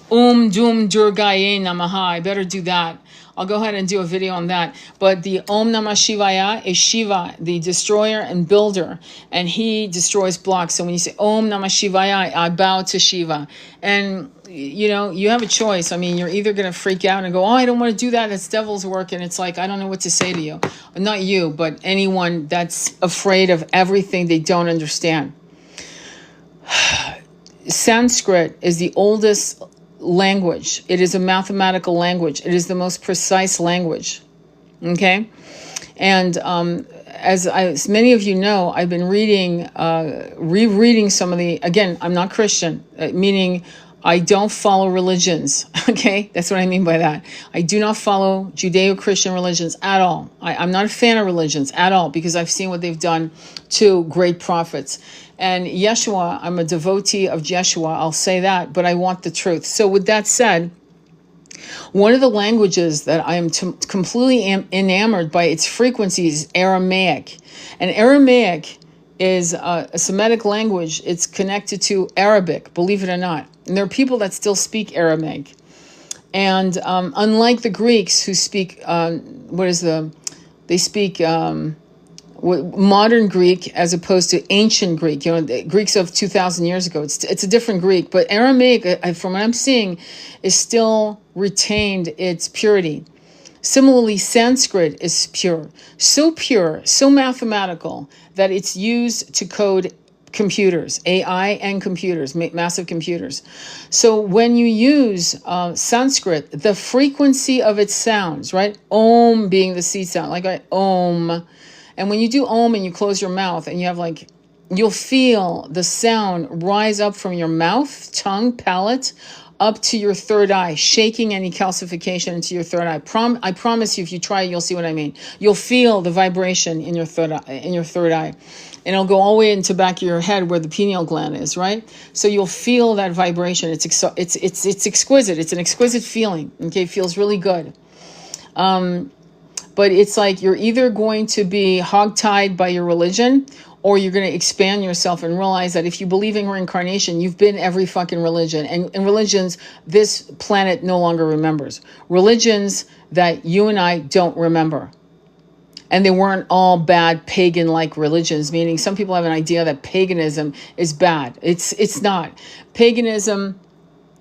Durgaye Namaha. I better do that. I'll go ahead and do a video on that. But the Om Namah Shivaya is Shiva, the destroyer and builder. And he destroys blocks. So when you say Om Namah Shivaya, I bow to Shiva. And, you have a choice. I mean, you're either going to freak out and go, I don't want to do that. That's devil's work. And it's like, I don't know what to say to you. Not you, but anyone that's afraid of everything they don't understand. Sanskrit is the oldest language. It is a mathematical language. It is the most precise language. Okay? And as many of you know, I've been rereading some of again, I'm not Christian, meaning I don't follow religions. Okay? That's what I mean by that. I do not follow Judeo-Christian religions at all. I'm not a fan of religions at all because I've seen what they've done to great prophets. And Yeshua, I'm a devotee of Yeshua, I'll say that, but I want the truth. So with that said, one of the languages that I am completely enamored by its frequency is Aramaic. And Aramaic is a Semitic language. It's connected to Arabic, believe it or not. And there are people that still speak Aramaic. And unlike the Greeks who speak, they speak modern Greek as opposed to ancient Greek, the Greeks of 2,000 years ago. It's a different Greek, but Aramaic, from what I'm seeing, is still retained its purity. Similarly, Sanskrit is pure, so mathematical that it's used to code computers, AI and computers, massive computers. So when you use Sanskrit, the frequency of its sounds, right? Om being the seed sound, like Om. And when you do Om and you close your mouth and you have you'll feel the sound rise up from your mouth, tongue, palate, up to your third eye, shaking any calcification into your third eye. I promise you, if you try, you'll see what I mean. You'll feel the vibration in your third eye. And it'll go all the way into the back of your head where the pineal gland is, right? So you'll feel that vibration. It's exquisite. It's an exquisite feeling. Okay, it feels really good. But it's like you're either going to be hogtied by your religion or you're going to expand yourself and realize that if you believe in reincarnation, you've been every fucking religion. And in religions, this planet no longer remembers. Religions that you and I don't remember. And they weren't all bad pagan-like religions, meaning some people have an idea that paganism is bad. It's not. Paganism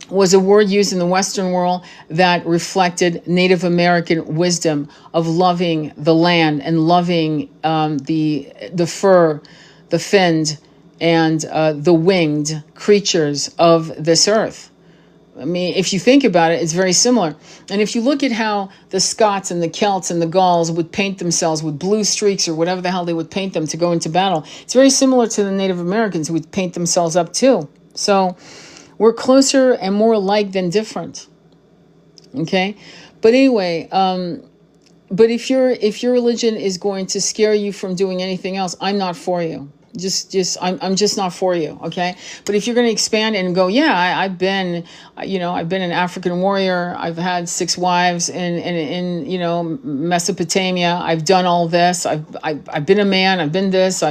was a word used in the Western world that reflected Native American wisdom of loving the land and loving the fur, the finned, and the winged creatures of this earth. I mean, if you think about it, it's very similar. And if you look at how the Scots and the Celts and the Gauls would paint themselves with blue streaks or whatever the hell they would paint them to go into battle, it's very similar to the Native Americans who would paint themselves up too. So we're closer and more alike than different. Okay? But anyway, But if your religion is going to scare you from doing anything else, I'm not for you. I'm just not for you. Okay. But if you're going to expand and go, yeah, I've been, I've been an African warrior. I've had 6 wives in Mesopotamia. I've done all this. I've been a man. I've been this.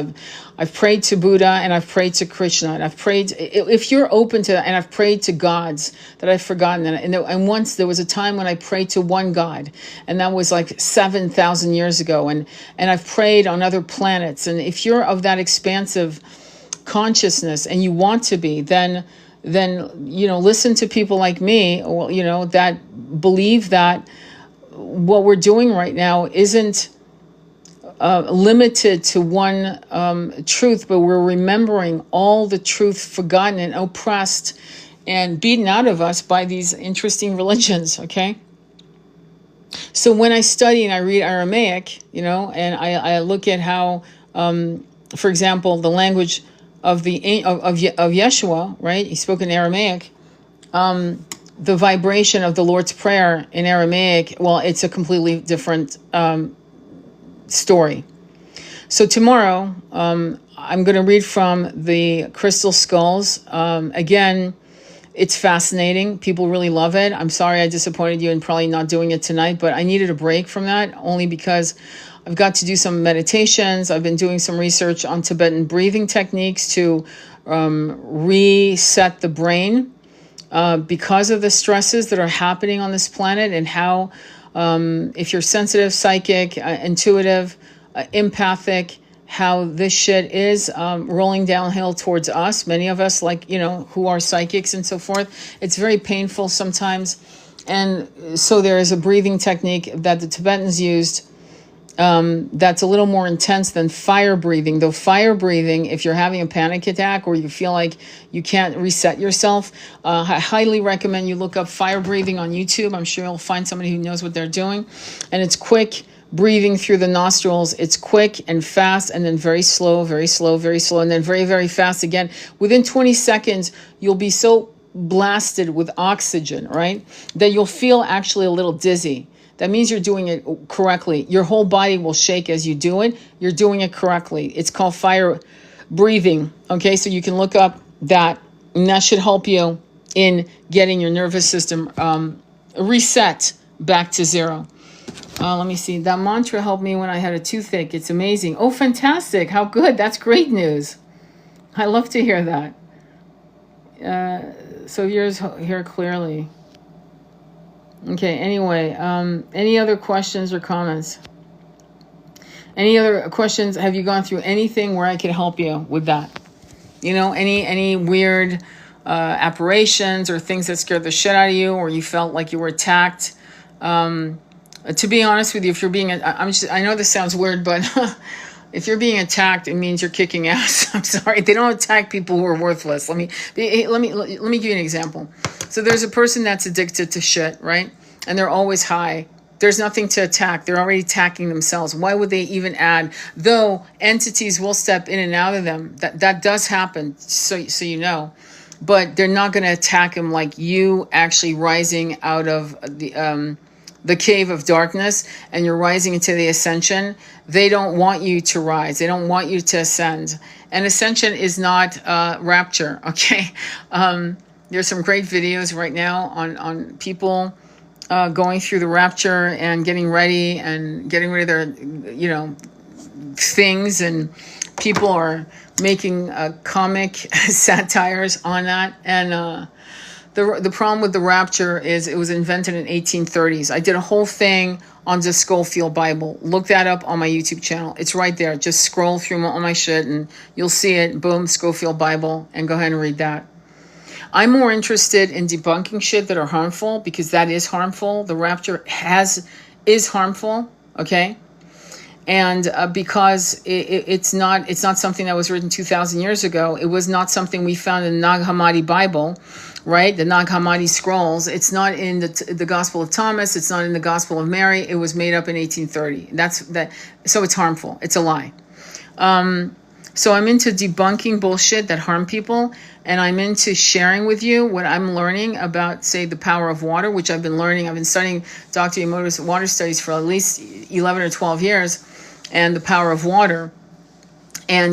I've prayed to Buddha and I've prayed to Krishna and I've prayed. If you're open to that, and I've prayed to gods that I've forgotten, and once there was a time when I prayed to one God, and that was like 7,000 years ago, and I've prayed on other planets. And if you're of that expansive consciousness and you want to be, then listen to people like me, that believe that what we're doing right now isn't limited to one truth, but we're remembering all the truth forgotten and oppressed and beaten out of us by these interesting religions. Okay. So when I study and I read Aramaic, and I look at how, for example, the language of Yeshua, right? He spoke in Aramaic. The vibration of the Lord's Prayer in Aramaic, well, it's a completely different story. So tomorrow, I'm going to read from the Crystal Skulls. Again, it's fascinating. People really love it. I'm sorry I disappointed you in probably not doing it tonight, but I needed a break from that only because I've got to do some meditations. I've been doing some research on Tibetan breathing techniques to reset the brain because of the stresses that are happening on this planet, and how if you're sensitive, psychic, intuitive, empathic, how this shit is rolling downhill towards us. Many of us, who are psychics and so forth, it's very painful sometimes. And so there is a breathing technique that the Tibetans used that's a little more intense than fire breathing. Though fire breathing, if you're having a panic attack or you feel like you can't reset yourself, I highly recommend you look up fire breathing on YouTube. I'm sure you'll find somebody who knows what they're doing. And it's quick breathing through the nostrils. It's quick and fast, and then very slow, very slow, very slow, and then very, very fast again. Within 20 seconds, you'll be so blasted with oxygen, right, that you'll feel actually a little dizzy. That means you're doing it correctly. Your whole body will shake as you do it. You're doing it correctly. It's called fire breathing. Okay, so you can look up that, and that should help you in getting your nervous system reset back to zero. Let me see. That mantra helped me when I had a toothache. It's amazing. Oh, fantastic. How good. That's great news. I love to hear that. So yours here clearly. Okay, anyway, any other questions or comments? Any other questions? Have you gone through anything where I could help you with that? Any weird apparitions or things that scared the shit out of you, or you felt like you were attacked? To be honest with you, if you're being, I know this sounds weird, but if you're being attacked, it means you're kicking ass. I'm sorry, they don't attack people who are worthless. Let me give you an example. So there's a person that's addicted to shit, right? And they're always high. There's nothing to attack. They're already attacking themselves. Why would they even add? Though entities will step in and out of them. That does happen. So you know. But they're not going to attack them like you actually rising out of the cave of darkness and you're rising into the ascension. They don't want you to rise. They don't want you to ascend. And ascension is not rapture, okay? There's some great videos right now on people going through the rapture and getting ready of their, things, and people are making comic satires on that. And the problem with the rapture is it was invented in 1830s. I did a whole thing on the Schofield Bible. Look that up on my YouTube channel. It's right there. Just scroll through all my shit and you'll see it. Boom, Schofield Bible, and go ahead and read that. I'm more interested in debunking shit that are harmful, because that is harmful. The rapture is harmful, okay? And because it's not something that was written 2,000 years ago. It was not something we found in the Nag Hammadi Bible, right? The Nag Hammadi scrolls. It's not in the Gospel of Thomas. It's not in the Gospel of Mary. It was made up in 1830. So it's harmful. It's a lie. So I'm into debunking bullshit that harm people, and I'm into sharing with you what I'm learning about, say, the power of water, which I've been learning. I've been studying Dr. Emoto's water studies for at least 11 or 12 years, and the power of water, and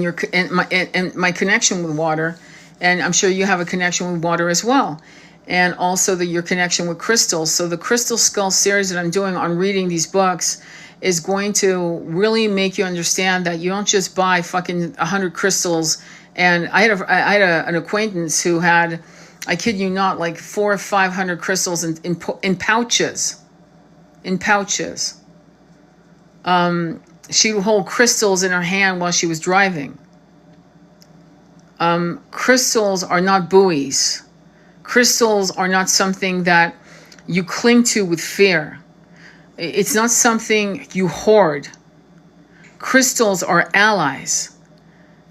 my connection with water, and I'm sure you have a connection with water as well, and also your connection with crystals. So the Crystal Skull series that I'm doing on reading these books is going to really make you understand that you don't just buy fucking 100 crystals. And I had an acquaintance who had, I kid you not, like 400 or 500 crystals in pouches. In pouches. She would hold crystals in her hand while she was driving. Crystals are not buoys. Crystals are not something that you cling to with fear. It's not something you hoard. Crystals are allies,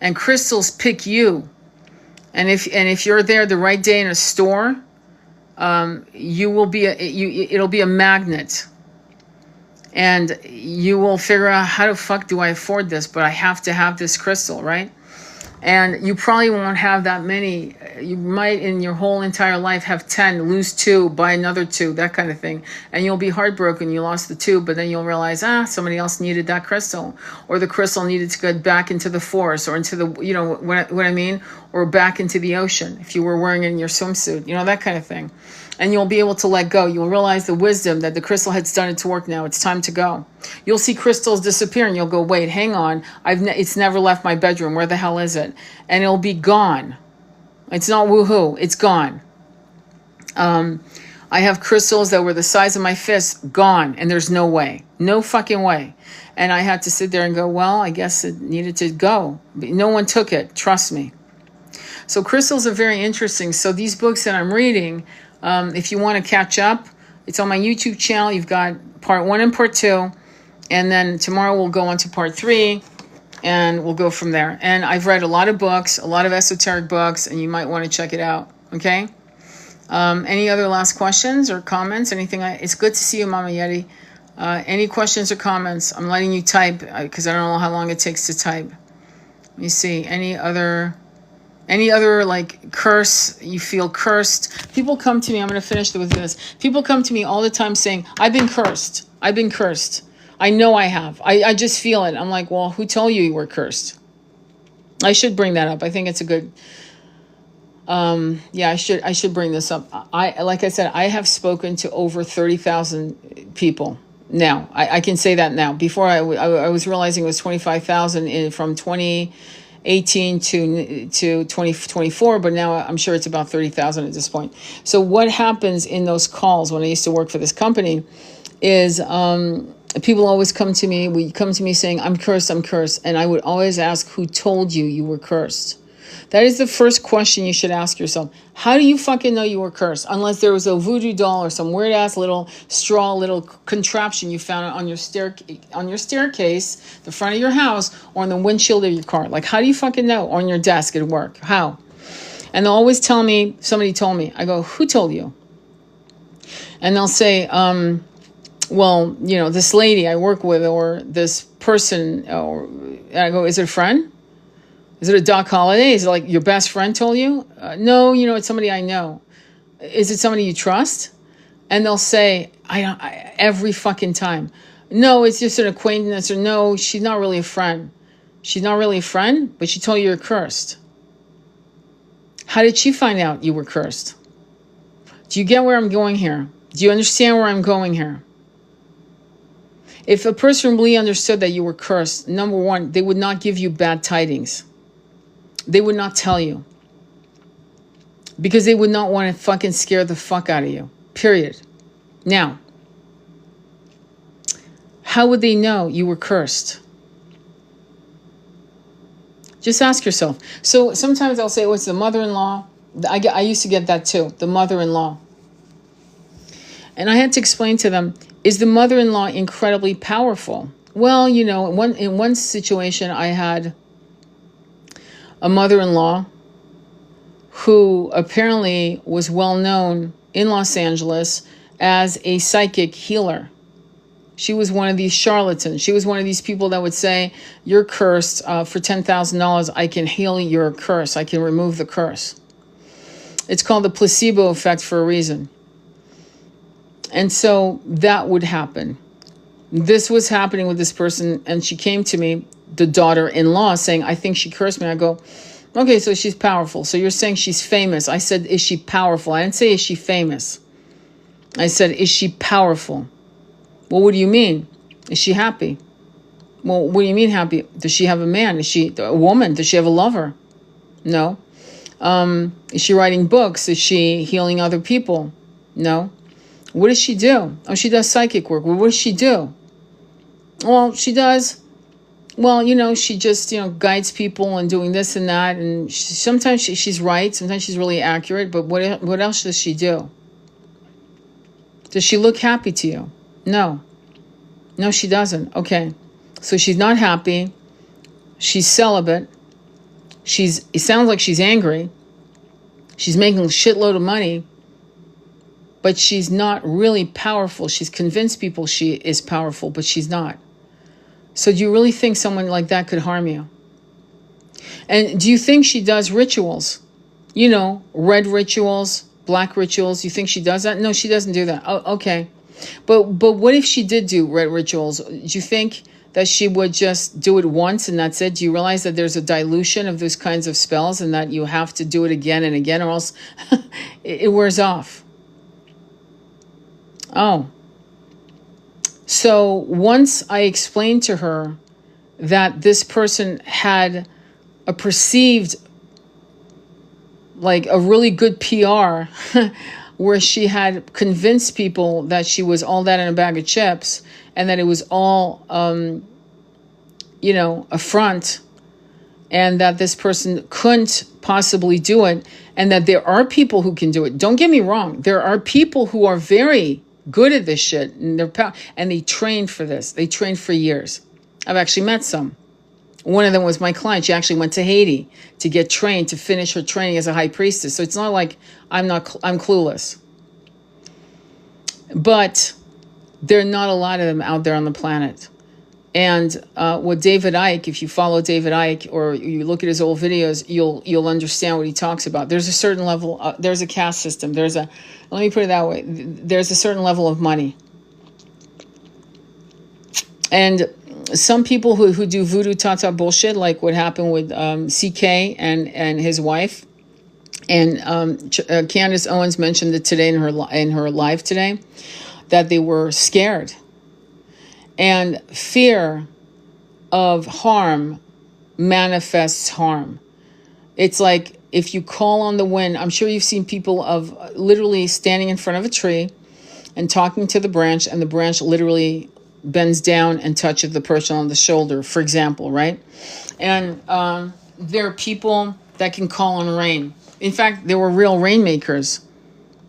and crystals pick you. And if you're there the right day in a store, you will be it'll be a magnet, and you will figure out, how the fuck do I afford this? But I have to have this crystal, right? And you probably won't have that many. You might in your whole entire life have 10, lose 2, buy another 2, that kind of thing. And you'll be heartbroken you lost the 2, but then you'll realize, somebody else needed that crystal. Or the crystal needed to go back into the forest, or into the, what I mean? Or back into the ocean if you were wearing it in your swimsuit, that kind of thing. And you'll be able to let go. You'll realize the wisdom that the crystal has done its work now. It's time to go. You'll see crystals disappear and you'll go, wait, hang on. It's never left my bedroom. Where the hell is it? And it'll be gone. It's not woohoo. It's gone. I have crystals that were the size of my fist, gone. And there's no way. No fucking way. And I had to sit there and go, well, I guess it needed to go. But no one took it. Trust me. So crystals are very interesting. So these books that I'm reading, if you want to catch up, it's on my YouTube channel. You've got part 1 and part 2. And then tomorrow we'll go on to part 3. And we'll go from there. And I've read a lot of books, a lot of esoteric books, and you might want to check it out. Okay? Any other last questions or comments? Anything? It's good to see you, Mama Yeti. Any questions or comments? I'm letting you type because I don't know how long it takes to type. Let me see. Any other like curse? You feel cursed? People come to me. I'm going to finish with this. People come to me all the time saying, I've been cursed. I've been cursed. I know I have. I just feel it. I'm like, well, who told you were cursed? I should bring that up. I think it's a good... I should bring this up. Like I said, I have spoken to over 30,000 people now. I can say that now. Before I was realizing it was 25,000 from 2018 to 2024, but now I'm sure it's about 30,000 at this point. So what happens in those calls when I used to work for this company is people always come to me saying, I'm cursed. And I would always ask, who told you were cursed? That is the first question you should ask yourself. How do you fucking know you were cursed? Unless there was a voodoo doll or some weird ass little contraption you found on your staircase, the front of your house, or on the windshield of your car. Like, how do you fucking know? Or on your desk at work? How? And they'll always tell me, somebody told me. I go, who told you? And they'll say, well, this lady I work with, or this person, or I go, is it a friend? Is it a Doc Holliday? Is it like your best friend told you? No, it's somebody I know. Is it somebody you trust? And they'll say, every fucking time, no, it's just an acquaintance, or no, she's not really a friend. She's not really a friend, but she told you you're cursed. How did she find out you were cursed? Do you get where I'm going here? Do you understand where I'm going here? If a person really understood that you were cursed, number one, they would not give you bad tidings. They would not tell you. Because they would not want to fucking scare the fuck out of you. Period. Now, how would they know you were cursed? Just ask yourself. So sometimes I'll say, oh, it's the mother-in-law. I used to get that too, the mother-in-law. And I had to explain to them, is the mother-in-law incredibly powerful? Well, in one situation I had a mother-in-law who apparently was well known in Los Angeles as a psychic healer. She was one of these charlatans. She was one of these people that would say, you're cursed. For $10,000, I can heal your curse. I can remove the curse. It's called the placebo effect for a reason. And so that would happen. This was happening with this person, and she came to me, the daughter-in-law, saying, I think she cursed me. I go, okay, so she's powerful. So you're saying she's famous. I said, is she powerful? I didn't say, is she famous? I said, is she powerful? Well, what do you mean? Is she happy? Well, what do you mean happy? Does she have a man? Is she a woman? Does she have a lover? No. Is she writing books? Is she healing other people? No. What does she do? Oh, she does psychic work. Well, what does she do? Well, she does. Well, she just, guides people and doing this and that. And sometimes she's right. Sometimes she's really accurate. But what else does she do? Does she look happy to you? No. No, she doesn't. Okay. So she's not happy. She's celibate. It sounds like she's angry. She's making a shitload of money. But she's not really powerful. She's convinced people she is powerful, but she's not. So do you really think someone like that could harm you? And do you think she does rituals? Red rituals, black rituals. You think she does that? No, she doesn't do that. Oh, okay. But what if she did do red rituals? Do you think that she would just do it once and that's it? Do you realize that there's a dilution of those kinds of spells and that you have to do it again and again or else it wears off? Oh. So once I explained to her that this person had a perceived, like a really good PR, where she had convinced people that she was all that in a bag of chips and that it was all, a front, and that this person couldn't possibly do it, and that there are people who can do it. Don't get me wrong. There are people who are very good at this shit, and they trained for this. They trained for years. I've actually met some. One of them was my client. She actually went to Haiti to get trained, to finish her training as a high priestess. So it's not like I'm clueless. But there are not a lot of them out there on the planet. And what David Icke, if you follow David Icke or you look at his old videos, you'll understand what he talks about. There's a certain level, there's a caste system. Let me put it that way. There's a certain level of money. And some people who do voodoo tata bullshit, like what happened with CK and his wife, and Candace Owens mentioned it today in her live today, that they were scared. And fear of harm manifests harm. It's like if you call on the wind, I'm sure you've seen people of literally standing in front of a tree and talking to the branch, and the branch literally bends down and touches the person on the shoulder, for example, right? And there are people that can call on rain. In fact, there were real rainmakers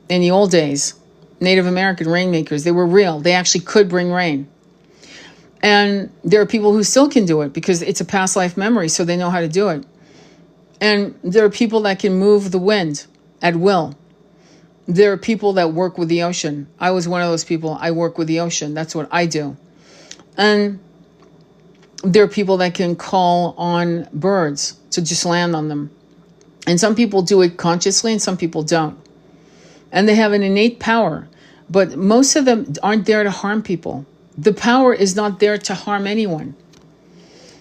in the old days, Native American rainmakers. They were real. They actually could bring rain. And there are people who still can do it because it's a past life memory, so they know how to do it. And there are people that can move the wind at will. There are people that work with the ocean. I was one of those people. I work with the ocean. That's what I do. And there are people that can call on birds to just land on them. And some people do it consciously and some people don't. And they have an innate power. But most of them aren't there to harm people. The power is not there to harm anyone.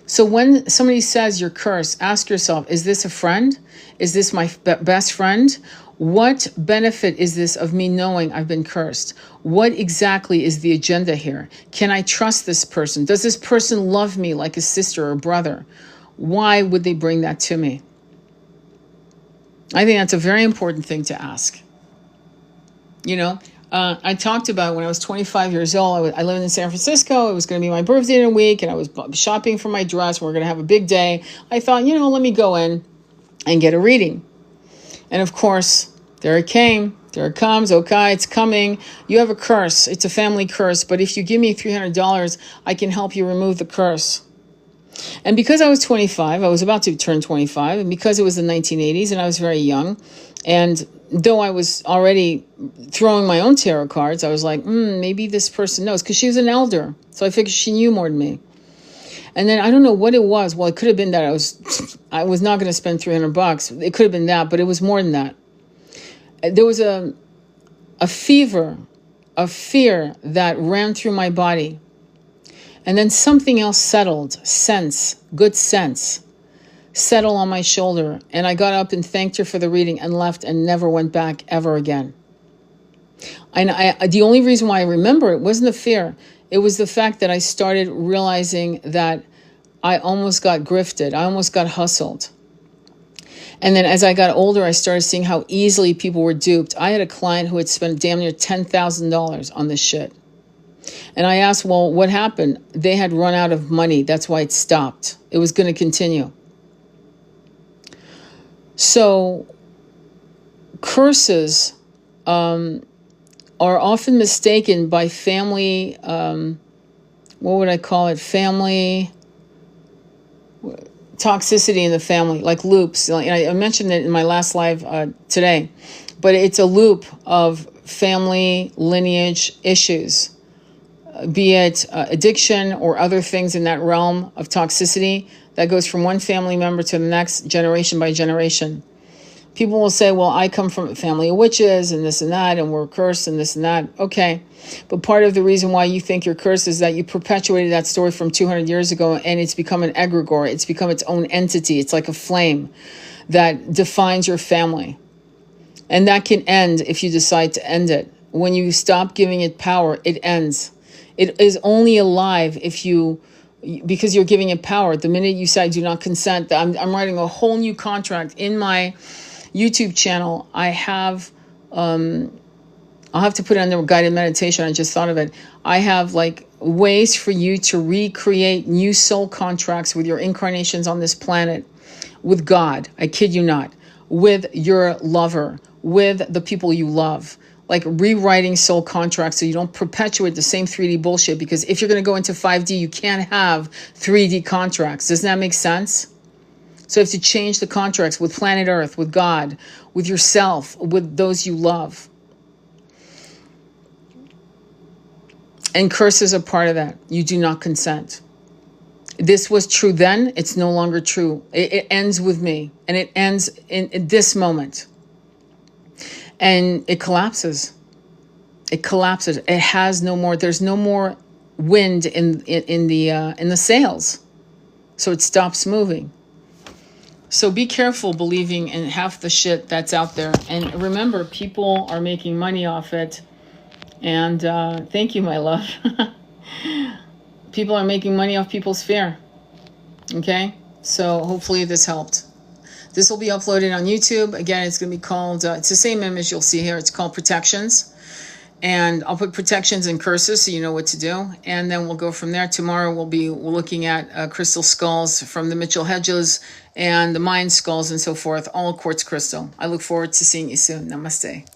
So when somebody says you're cursed, ask yourself, is this a friend? Is this my best friend? What benefit is this of me knowing I've been cursed? What exactly is the agenda here? Can I trust this person? Does this person love me like a sister or brother? Why would they bring that to me? I think that's a very important thing to ask. I talked about when I was 25 years old, I lived in San Francisco. It was going to be my birthday in a week, and I was shopping for my dress. We're going to have a big day. I thought, let me go in and get a reading. And of course, there it came. There it comes. Okay, it's coming. You have a curse. It's a family curse. But if you give me $300, I can help you remove the curse. And because I was 25, I was about to turn 25, and because it was the 1980s and I was very young, and though I was already throwing my own tarot cards, I was like, maybe this person knows, because she was an elder. So I figured she knew more than me. And then I don't know what it was. Well, it could have been that I was not going to spend $300. It could have been that, but it was more than that. There was a fever, a fear that ran through my body. And then something else settled, good sense, settled on my shoulder. And I got up and thanked her for the reading and left and never went back ever again. And the only reason why I remember it wasn't the fear. It was the fact that I started realizing that I almost got grifted. I almost got hustled. And then as I got older, I started seeing how easily people were duped. I had a client who had spent damn near $10,000 on this shit. And I asked, well, what happened? They had run out of money. That's why it stopped. It was going to continue. So curses are often mistaken by family, what would I call it? Family toxicity in the family, like loops. I mentioned it in my last live today, but it's a loop of family lineage issues, be it addiction or other things in that realm of toxicity that goes from one family member to the next, generation by generation. People will say, well, I come from a family of witches and this and that, and we're cursed and this and that. Okay. But part of the reason why you think you're cursed is that you perpetuated that story from 200 years ago, and it's become an egregore. It's become its own entity. It's like a flame that defines your family. And that can end if you decide to end it. When you stop giving it power, it ends. It is only alive because you're giving it power. The minute you say, do not consent, I'm writing a whole new contract in my YouTube channel. I'll have to put it under guided meditation. I just thought of it. I have like ways for you to recreate new soul contracts with your incarnations on this planet, with God. I kid you not. With your lover, with the people you love. Like rewriting soul contracts so you don't perpetuate the same 3D bullshit. Because if you're going to go into 5D, you can't have 3D contracts. Doesn't that make sense? So you have to change the contracts with planet Earth, with God, with yourself, with those you love. And curses are part of that. You do not consent. This was true then. It's no longer true. It ends with me. And it ends in this moment. And it collapses. It collapses. It has no more. There's no more wind in the sails. So it stops moving. So be careful believing in half the shit that's out there. And remember, people are making money off it. And thank you, my love. People are making money off people's fear. Okay? So hopefully this helped. This will be uploaded on YouTube. Again, it's going to be called, it's the same image you'll see here. It's called Protections. And I'll put protections and curses so you know what to do. And then we'll go from there. Tomorrow we'll be looking at crystal skulls from the Mitchell Hedges and the Mayan skulls and so forth, all quartz crystal. I look forward to seeing you soon. Namaste.